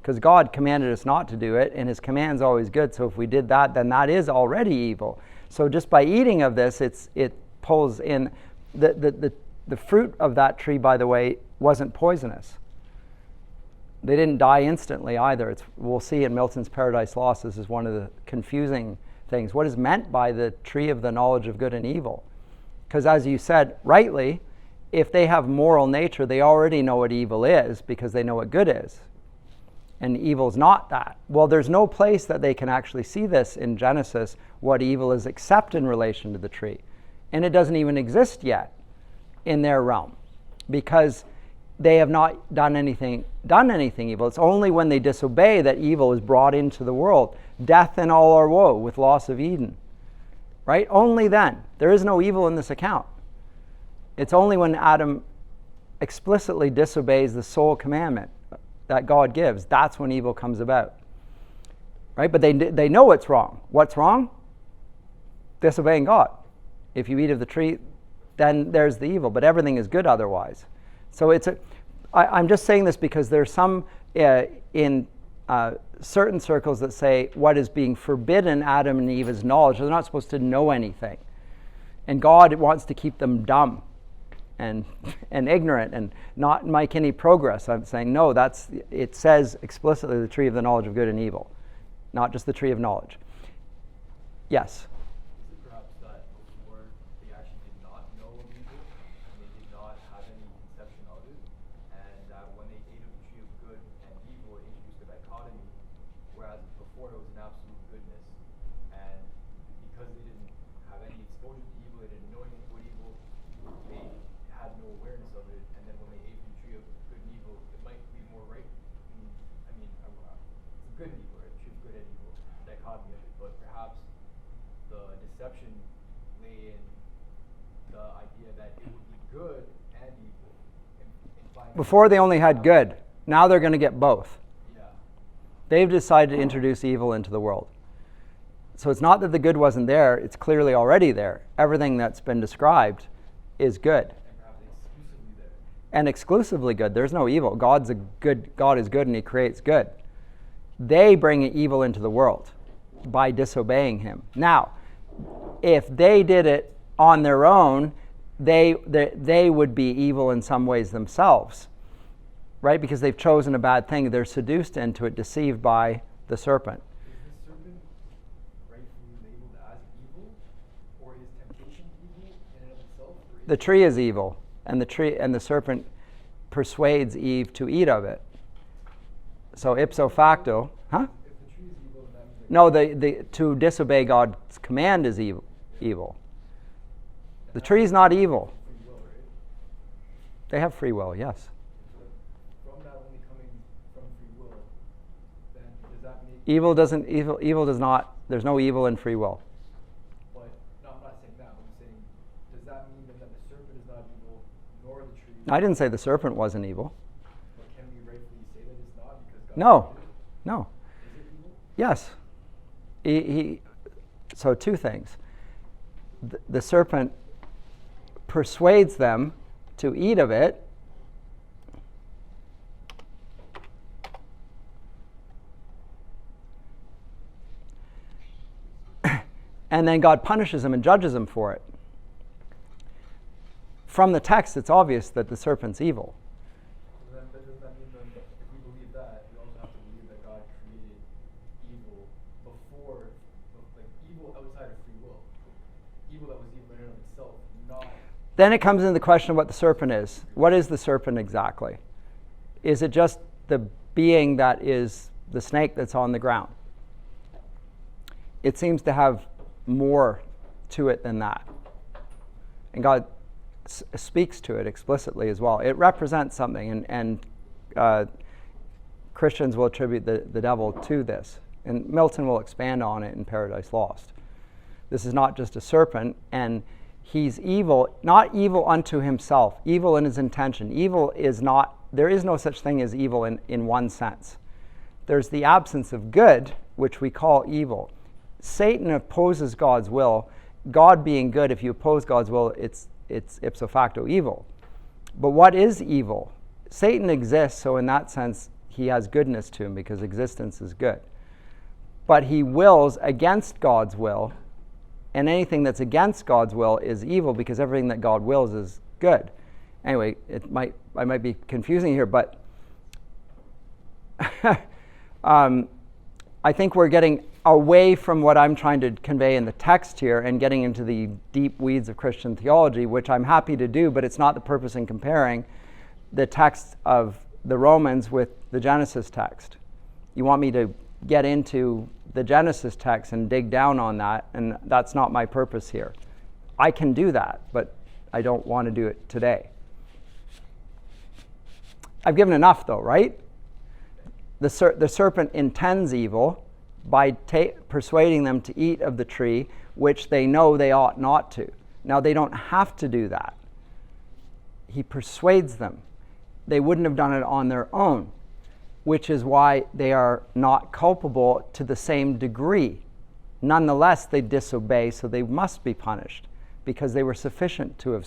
Speaker 1: Because God commanded us not to do it, and his command's always good. So if we did that, then that is already evil. So just by eating of this, it pulls in. The fruit of that tree, by the way, wasn't poisonous. They didn't die instantly either. We'll see in Milton's Paradise Lost, this is one of the confusing things. What is meant by the tree of the knowledge of good and evil? Because as you said rightly, if they have moral nature, they already know what evil is because they know what good is. And evil's not that. Well, there's no place that they can actually see this in Genesis, what evil is, except in relation to the tree. And it doesn't even exist yet in their realm. Because they have not done anything evil. It's only when they disobey that evil is brought into the world. Death and all our woe with loss of Eden. Right? Only then. There is no evil in this account. It's only when Adam explicitly disobeys the sole commandment that God gives. That's when evil comes about. Right? But they know it's wrong. What's wrong? Disobeying God. If you eat of the tree, then there's the evil. But everything is good otherwise. So I'm just saying this because there's some in certain circles that say what is being forbidden Adam and Eve is knowledge. They're not supposed to know anything. And God wants to keep them dumb and ignorant and not make any progress. I'm saying, no, it says explicitly the tree of the knowledge of good and evil, not just the tree of knowledge. Yes?
Speaker 2: Is it perhaps that before they actually did not know of evil, and they did not have any conception of it, and that when they ate of the tree of good and evil, it introduced a dichotomy, whereas before it was an absolute goodness, and because they didn't have any exposure to evil, they didn't know anything about evil, they had no awareness of it, and then when they ate from the tree of good and evil, it might be more right. It's good and evil, right? Tree of good and evil, dichotomy of it, but perhaps the deception lay in the idea that it would be good and evil.
Speaker 1: Before they only had good. Now they're going to get both.
Speaker 2: Yeah.
Speaker 1: They've decided to introduce evil into the world. So it's not that the good wasn't there, it's clearly already there. Everything that's been described is good.
Speaker 2: And perhaps exclusively there.
Speaker 1: And exclusively good. There's no evil. God is good and he creates good. They bring evil into the world by disobeying him. Now, if they did it on their own, they would be evil in some ways themselves, right? Because they've chosen a bad thing. They're seduced into it, deceived by the serpent.
Speaker 2: Is the serpent rightfully labeled as evil, or is temptation evil in and of itself?
Speaker 1: The tree is evil, and the serpent persuades Eve to eat of it. So ipso facto, huh?
Speaker 2: If the tree is evil, then that means
Speaker 1: No, to disobey God's command is evil. The tree is not evil.
Speaker 2: free will, right?
Speaker 1: They have free will, yes.
Speaker 2: So from that only coming from free will, then does that make
Speaker 1: Evil does not, there's no evil in free will.
Speaker 2: But no, I'm not saying that. I'm saying, does that mean then that the serpent is not evil, nor the tree?
Speaker 1: I didn't say the serpent wasn't evil.
Speaker 2: But can we rightfully say that it's not because God
Speaker 1: No,
Speaker 2: created it?
Speaker 1: no.
Speaker 2: Is it evil?
Speaker 1: Yes. So two things. The serpent persuades them to eat of it. And then God punishes them and judges them for it. From the text, it's obvious that the serpent's evil.
Speaker 2: So then, but does that mean then, if we believe that, we also have to believe that God created evil before, like evil outside of free will? Evil that was evil in and of itself, not...
Speaker 1: Then it comes into the question of what the serpent is. What is the serpent exactly? Is it just the being that is the snake that's on the ground? It seems to have more to it than that. And God speaks to it explicitly as well. It represents something, and Christians will attribute the devil to this. And Milton will expand on it in Paradise Lost. This is not just a serpent, and he's evil, not evil unto himself, evil in his intention. Evil is not, there is no such thing as evil in one sense. There's the absence of good, which we call evil. Satan opposes God's will. God being good, if you oppose God's will, it's ipso facto evil. But what is evil? Satan exists, so in that sense, he has goodness to him because existence is good. But he wills against God's will, and anything that's against God's will is evil because everything that God wills is good. Anyway, I might be confusing here, but I think we're getting away from what I'm trying to convey in the text here and getting into the deep weeds of Christian theology, which I'm happy to do, but it's not the purpose in comparing the text of the Romans with the Genesis text. You want me to get into the Genesis text and dig down on that, and that's not my purpose here. I can do that, but I don't want to do it today. I've given enough though, right? The serpent intends evil by persuading them to eat of the tree, which they know they ought not to. Now, they don't have to do that. He persuades them. They wouldn't have done it on their own, which is why they are not culpable to the same degree. Nonetheless, they disobey, so they must be punished because they were sufficient to have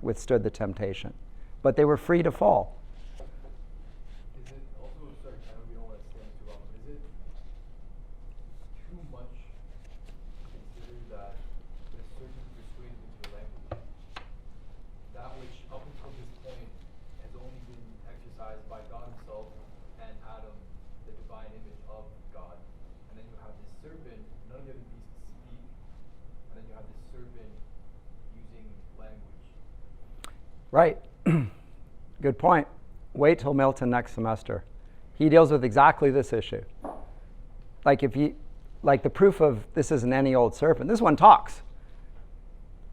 Speaker 1: withstood the temptation. But they were free to fall.
Speaker 2: Is it also, sorry, I know we don't want to stand too long, but is it too much to consider that the serpent persuades into a language, that which up until this point has only been exercised by God himself and Adam, the divine image of God? And then you have this serpent, none of the other beasts speak, and then you have this serpent using language.
Speaker 1: Right. Good point. Wait till Milton next semester. He deals with exactly this issue. Like the proof of this isn't any old serpent. This one talks.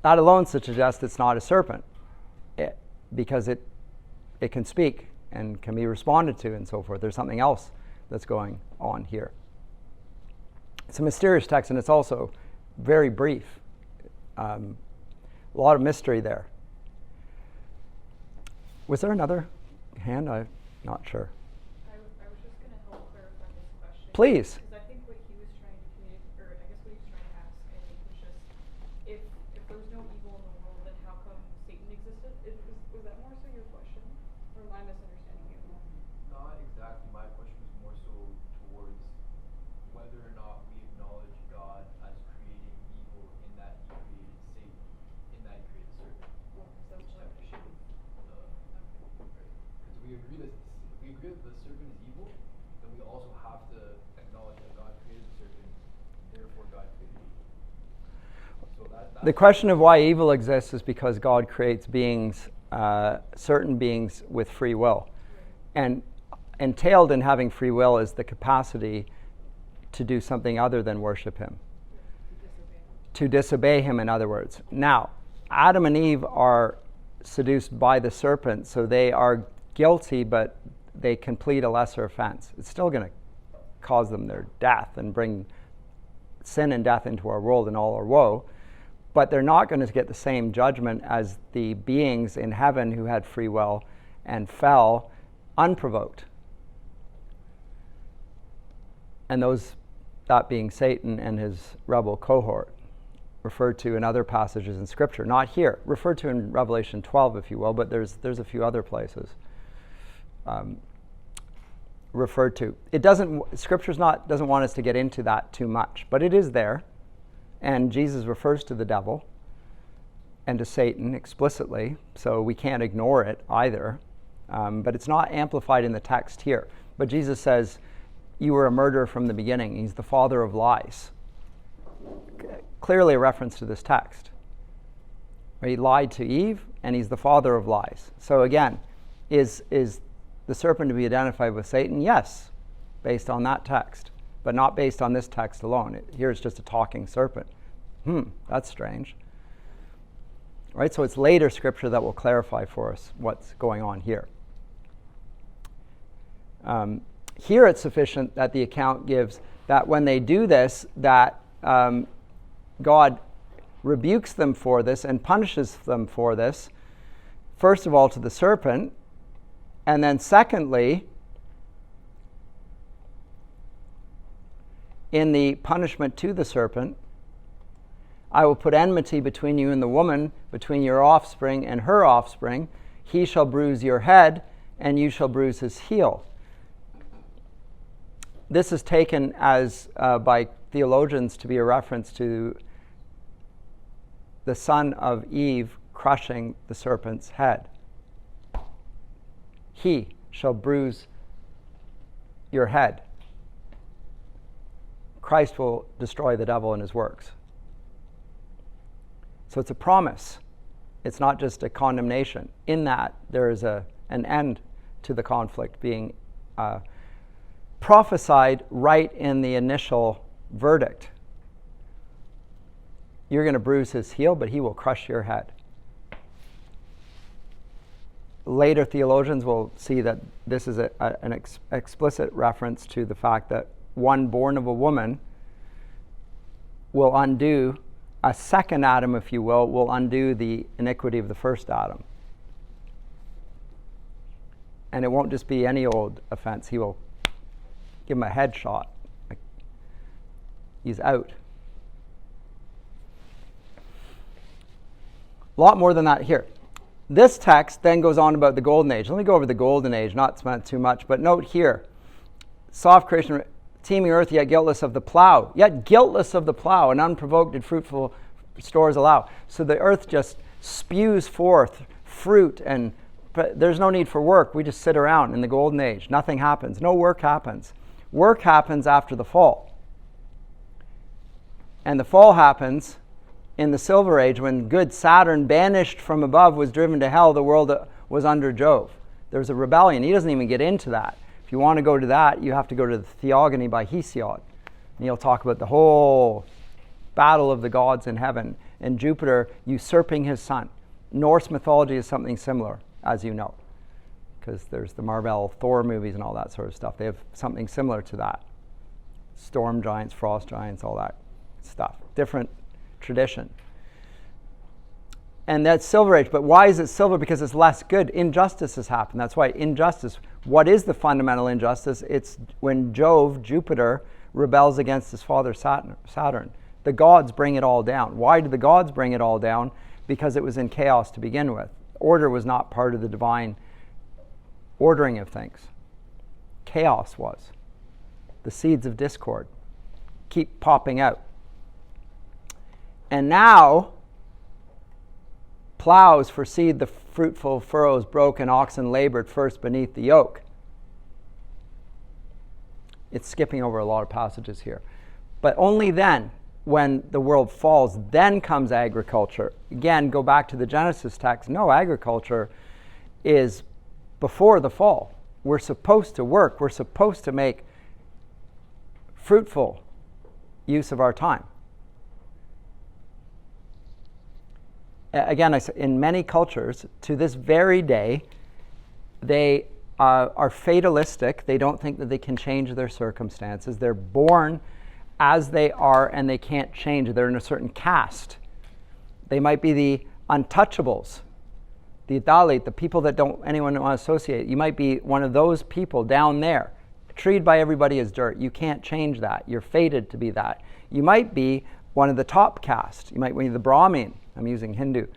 Speaker 1: That alone suggests it's not a serpent, because it can speak and can be responded to and so forth. There's something else that's going on here. It's a mysterious text, and it's also very brief. A lot of mystery there. Was there another hand? I'm not sure.
Speaker 3: I was just going to help clarify this question.
Speaker 1: Please.
Speaker 3: Because I think what he was trying to communicate, or I guess what he was trying to ask, I think, was just if there was no evil in the world, then how come Satan existed? Was that more so your question? Or am I misunderstanding you?
Speaker 2: Not exactly. My question was more so towards whether or not we acknowledge God as creating evil in that he created Satan, in that he created the serpent.
Speaker 3: Well, that's what it should be.
Speaker 2: Because we agree that the serpent is evil, then we also have to acknowledge that God created the serpent, therefore God created evil. So
Speaker 1: The question of why evil exists is because God creates beings, certain beings with free will. And entailed in having free will is the capacity to do something other than worship him. To disobey him, in other words. Now, Adam and Eve are seduced by the serpent, so they are guilty, but they can plead a lesser offense. It's still going to cause them their death and bring sin and death into our world and all our woe, but they're not going to get the same judgment as the beings in heaven who had free will and fell unprovoked. And that being Satan and his rebel cohort, referred to in other passages in Scripture. Not here, referred to in Revelation 12, if you will, but there's a few other places referred to. Scripture doesn't want us to get into that too much, but it is there, and Jesus refers to the devil and to Satan explicitly, so we can't ignore it either. But it's not amplified in the text here. But Jesus says, "You were a murderer from the beginning." He's the father of lies. Clearly a reference to this text. He lied to Eve, and he's the father of lies. So again, is the serpent to be identified with Satan? Yes, based on that text, but not based on this text alone. Here it's just a talking serpent. That's strange. Right, so it's later Scripture that will clarify for us what's going on here. Here it's sufficient that the account gives that when they do this, that God rebukes them for this and punishes them for this, first of all to the serpent, and then secondly, in the punishment to the serpent, I will put enmity between you and the woman, between your offspring and her offspring. He shall bruise your head, and you shall bruise his heel. This is taken as by theologians to be a reference to the son of Eve crushing the serpent's head. He shall bruise your head. Christ will destroy the devil and his works. So it's a promise. It's not just a condemnation. In that, there is an end to the conflict being prophesied right in the initial verdict. You're going to bruise his heel, but he will crush your head. later theologians will see that this is an explicit reference to the fact that one born of a woman will undo, a second Adam, if you will undo the iniquity of the first Adam. And it won't just be any old offense. He will give him a headshot. Like, he's out. A lot more than that here. This text then goes on about the golden age. Let me go over the golden age, not spent too much, but note here. Soft creation, teeming earth, yet guiltless of the plow. Yet guiltless of the plow, and unprovoked did fruitful stores allow. So the earth just spews forth fruit, and there's no need for work. We just sit around in the golden age. Nothing happens. No work happens. Work happens after the fall. And the fall happens in the Silver Age, when good Saturn, banished from above, was driven to hell, the world was under Jove. There was a rebellion. He doesn't even get into that. If you want to go to that, you have to go to the Theogony by Hesiod. And he'll talk about the whole battle of the gods in heaven, and Jupiter usurping his son. Norse mythology is something similar, as you know, because there's the Marvel Thor movies and all that sort of stuff. They have something similar to that. Storm giants, frost giants, all that stuff. Different tradition. And that's Silver Age. But why is it silver? Because it's less good. Injustice has happened. That's why injustice. What is the fundamental injustice? It's when Jupiter, rebels against his father Saturn. The gods bring it all down. Why did the gods bring it all down? Because it was in chaos to begin with. Order was not part of the divine ordering of things. Chaos was. The seeds of discord keep popping out. And now, plows foreseed the fruitful furrows broke, and oxen labored first beneath the yoke. It's skipping over a lot of passages here. But only then, when the world falls, then comes agriculture. Again, go back to the Genesis text. No, agriculture is before the fall. We're supposed to work. We're supposed to make fruitful use of our time. Again, in many cultures, to this very day, they are fatalistic. They don't think that they can change their circumstances. They're born as they are, and they can't change. They're in a certain caste. They might be the untouchables, the Dalit, the people that don't anyone want to associate. You might be one of those people down there, treated by everybody as dirt. You can't change that. You're fated to be that. You might be one of the top caste. You might be the Brahmin. I'm using Hindu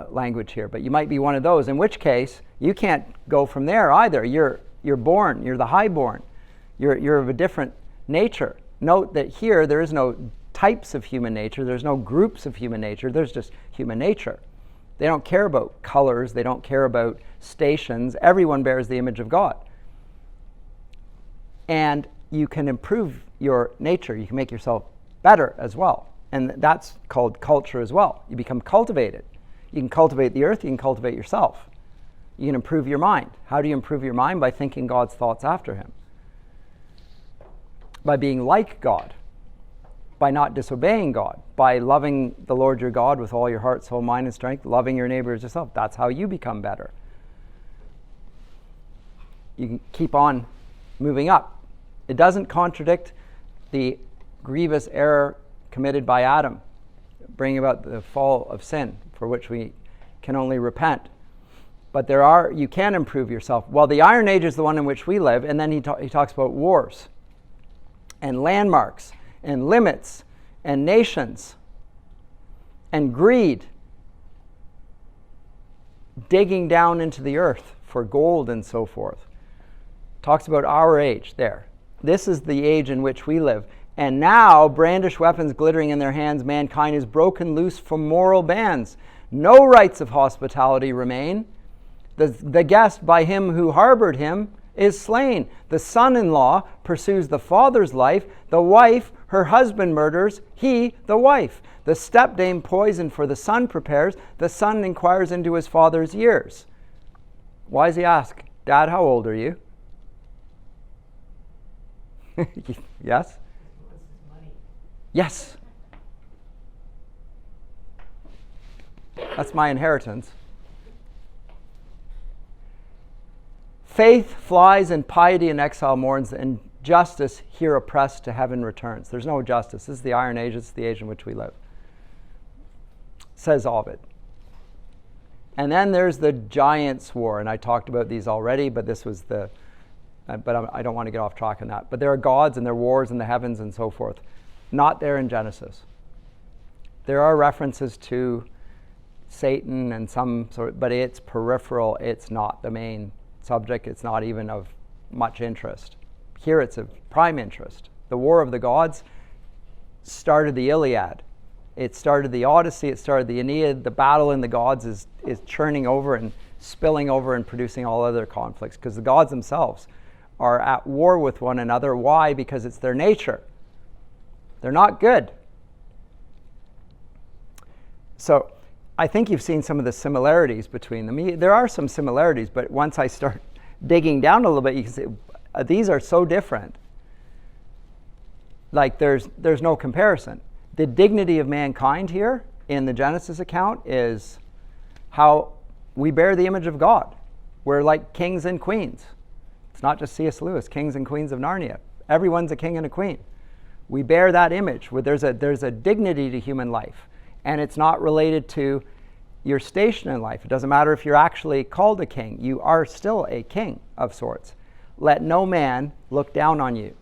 Speaker 1: language here, but you might be one of those, in which case you can't go from there either. You're born, you're the highborn. You're of a different nature. Note that here there is no types of human nature, there's no groups of human nature, there's just human nature. They don't care about colors, they don't care about stations. Everyone bears the image of God. And you can improve your nature, you can make yourself better as well. And that's called culture as well. You become cultivated. You can cultivate the earth, you can cultivate yourself. You can improve your mind. How do you improve your mind? By thinking God's thoughts after him. By being like God. By not disobeying God. By loving the Lord your God with all your heart, soul, mind, and strength. Loving your neighbor as yourself. That's how you become better. You can keep on moving up. It doesn't contradict the grievous error committed by Adam, bringing about the fall of sin, for which we can only repent. But you can improve yourself. Well, the Iron Age is the one in which we live, and then he talks about wars, and landmarks, and limits, and nations, and greed, digging down into the earth for gold and so forth. Talks about our age there. This is the age in which we live. And now, brandish weapons glittering in their hands, mankind is broken loose from moral bands. No rights of hospitality remain. The guest by him who harbored him is slain. The son-in-law pursues the father's life. The wife her husband murders, he the wife. The stepdame poison for the son prepares. The son inquires into his father's years. Why does he ask, Dad, how old are you? Yes? Yes. That's my inheritance. Faith flies and piety in exile mourns, and justice here oppressed to heaven returns. There's no justice. This is the Iron Age. It's the age in which we live, says Ovid. And then there's the Giants' War, and I talked about these already, but this was the, but I don't want to get off track on that. But there are gods and there are wars in the heavens and so forth. Not there in Genesis. There are references to Satan and some sort, but it's peripheral. It's not the main subject. It's not even of much interest. Here it's of prime interest. The War of the Gods started the Iliad. It started the Odyssey. It started the Aeneid. The battle in the gods is churning over and spilling over and producing all other conflicts, because the gods themselves are at war with one another. Why? Because it's their nature. They're not good. So I think you've seen some of the similarities between them. There are some similarities, but once I start digging down a little bit, you can see these are so different. Like there's no comparison. The dignity of mankind here in the Genesis account is how we bear the image of God. We're like kings and queens. It's not just C.S. Lewis, kings and queens of Narnia. Everyone's a king and a queen. We bear that image. There's a dignity to human life, and it's not related to your station in life. It doesn't matter if you're actually called a king. You are still a king of sorts. Let no man look down on you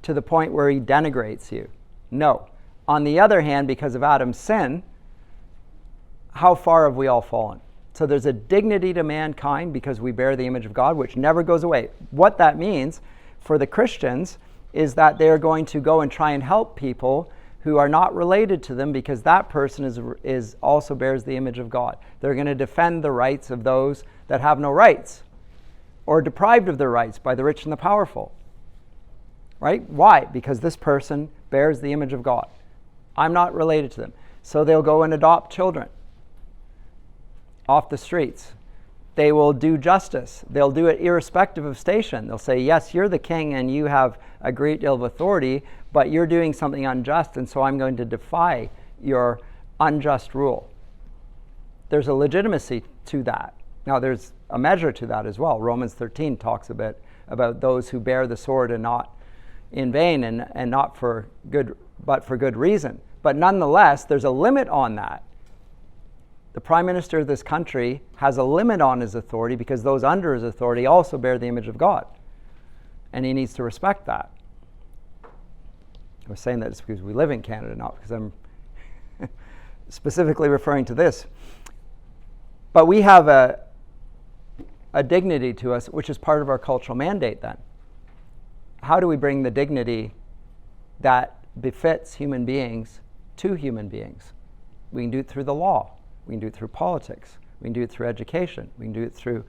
Speaker 1: to the point where he denigrates you. No. On the other hand, because of Adam's sin, how far have we all fallen? So there's a dignity to mankind because we bear the image of God, which never goes away. What that means for the Christians is that they're going to go and try and help people who are not related to them, because that person is also bears the image of God. They're going to defend the rights of those that have no rights, or deprived of their rights by the rich and the powerful. Right? Why? Because this person bears the image of God. I'm not related to them. So they'll go and adopt children off the streets. They will do justice. They'll do it irrespective of station. They'll say, yes, you're the king and you have a great deal of authority, but you're doing something unjust, and so I'm going to defy your unjust rule. There's a legitimacy to that. Now, there's a measure to that as well. Romans 13 talks a bit about those who bear the sword and not in vain and not for good, but for good reason. But nonetheless, there's a limit on that. The prime minister of this country has a limit on his authority because those under his authority also bear the image of God. And he needs to respect that. I was saying that just because we live in Canada, not because I'm specifically referring to this. But we have a dignity to us, which is part of our cultural mandate then. How do we bring the dignity that befits human beings to human beings? We can do it through the law. We can do it through politics. We can do it through education. We can do it through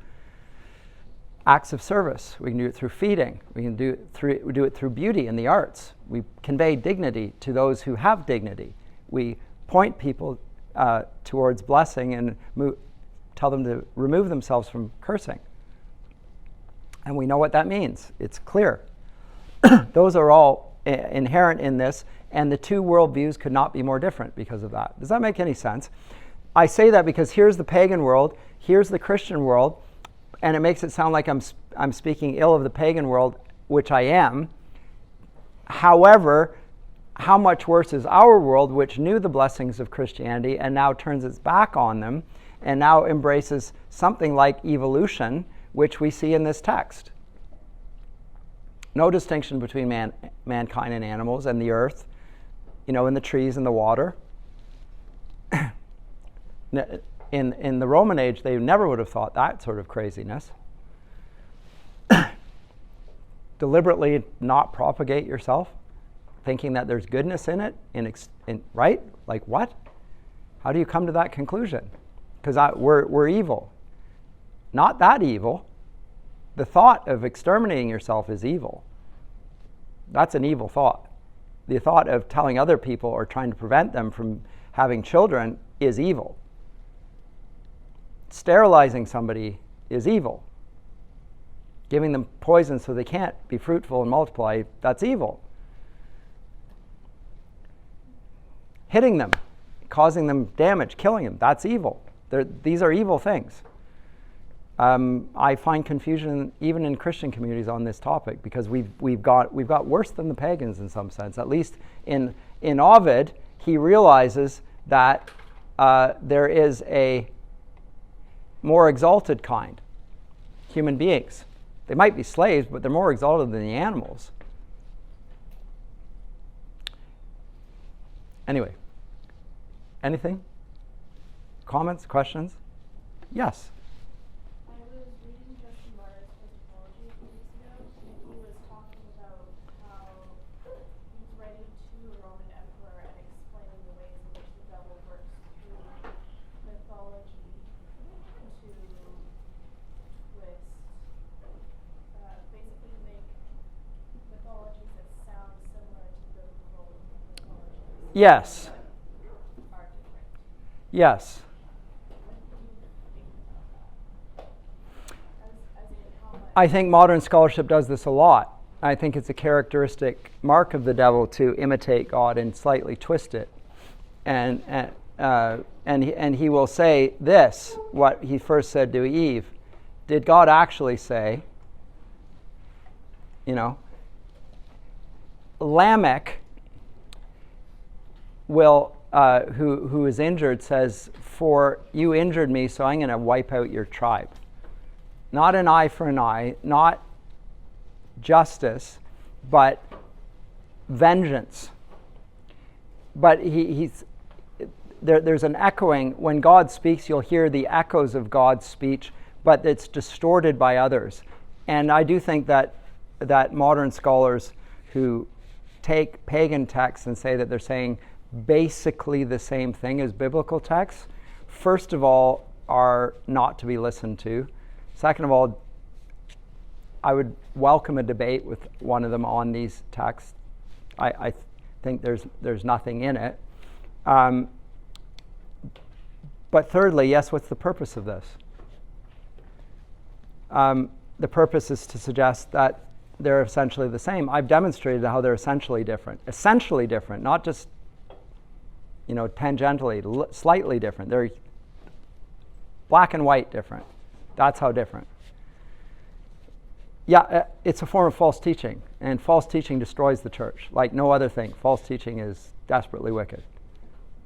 Speaker 1: acts of service. We can do it through feeding. We can do it through beauty and the arts. We convey dignity to those who have dignity. We point people towards blessing and tell them to remove themselves from cursing. And we know what that means. It's clear. Those are all inherent in this, and the two worldviews could not be more different because of that. Does that make any sense? I say that because here's the pagan world, here's the Christian world, and it makes it sound like I'm speaking ill of the pagan world, which I am. However, how much worse is our world, which knew the blessings of Christianity and now turns its back on them and now embraces something like evolution, which we see in this text. No distinction between mankind and animals and the earth, and the trees and the water. In the Roman age, they never would have thought that sort of craziness. Deliberately not propagate yourself, thinking that there's goodness in it, right? Like what? How do you come to that conclusion? Because we're evil. Not that evil. The thought of exterminating yourself is evil. That's an evil thought. The thought of telling other people or trying to prevent them from having children is evil. Sterilizing somebody is evil. Giving them poison so they can't be fruitful and multiply, that's evil. Hitting them, causing them damage, killing them, that's evil. These are evil things. I find confusion even in Christian communities on this topic, because we've got worse than the pagans in some sense. At least in Ovid, he realizes that there is a more exalted kind, human beings. They might be slaves, but they're more exalted than the animals. Anyway, anything? Comments, questions? Yes.
Speaker 4: I was reading Justin Martyr's Metamorphoses a few weeks ago, and he was talking about how he's writing to a Roman emperor and explaining the ways in which the devil works through mythology to twist, basically make mythologies that sound similar to biblical mythologies.
Speaker 1: Yes.
Speaker 4: Are different.
Speaker 1: Yes. I think modern scholarship does this a lot. I think it's a characteristic mark of the devil to imitate God and slightly twist it. And he will say this, what he first said to Eve. Did God actually say, Lamech will, who is injured, says, for you injured me, so I'm going to wipe out your tribe. Not an eye for an eye, not justice, but vengeance. But there's an echoing. When God speaks, you'll hear the echoes of God's speech, but it's distorted by others. And I do think that modern scholars who take pagan texts and say that they're saying basically the same thing as biblical texts, first of all, are not to be listened to. Second of all, I would welcome a debate with one of them on these texts. I think there's nothing in it. But thirdly, yes, what's the purpose of this? The purpose is to suggest that they're essentially the same. I've demonstrated how they're essentially different. Essentially different, not just tangentially, slightly different. They're black and white different. That's how different. Yeah, it's a form of false teaching, and false teaching destroys the church like no other thing. False teaching is desperately wicked.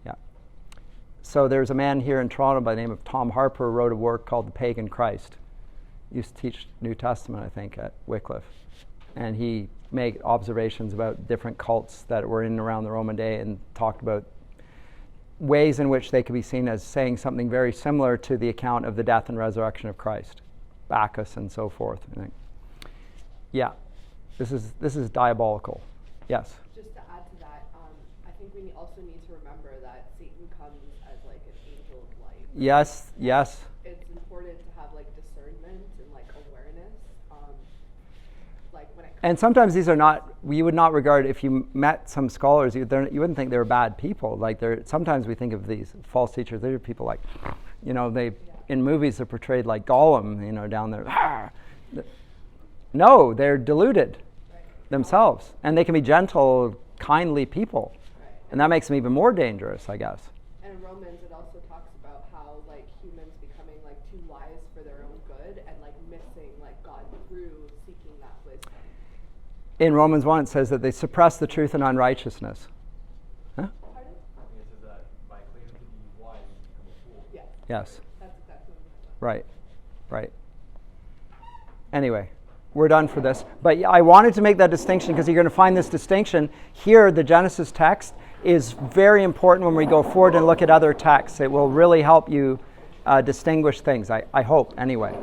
Speaker 1: Yeah. So there's a man here in Toronto by the name of Tom Harper who wrote a work called The Pagan Christ. He used to teach New Testament, I think, at Wycliffe. And he made observations about different cults that were in and around the Roman day and talked about ways in which they could be seen as saying something very similar to the account of the death and resurrection of Christ, Bacchus and so forth. I think. Yeah, this is diabolical. Yes.
Speaker 5: Just to add to that, I think we also need to remember that Satan comes as like an angel of light.
Speaker 1: Yes.
Speaker 5: It's important to have like discernment and like awareness.
Speaker 1: And sometimes these are not, we would not regard, if you met some scholars, you wouldn't think they were bad people. Like sometimes we think of these false teachers, they're people like, in movies they're portrayed like Gollum, down there. No, they're deluded themselves. And they can be gentle, kindly people. And that makes them even more dangerous, I guess.
Speaker 5: And in Romans, it also talks about how like humans becoming like too wise for their own good and like missing like God through seeking that wisdom.
Speaker 1: In Romans 1, it says that they suppress the truth in unrighteousness. Huh?
Speaker 5: Pardon?
Speaker 2: I think it says that by claiming to be wise, you become a fool.
Speaker 5: Yeah.
Speaker 1: Yes.
Speaker 5: That's exactly what I'm
Speaker 1: Right. Anyway, we're done for this. But I wanted to make that distinction because you're going to find this distinction here. The Genesis text is very important when we go forward and look at other texts. It will really help you distinguish things, I hope, anyway.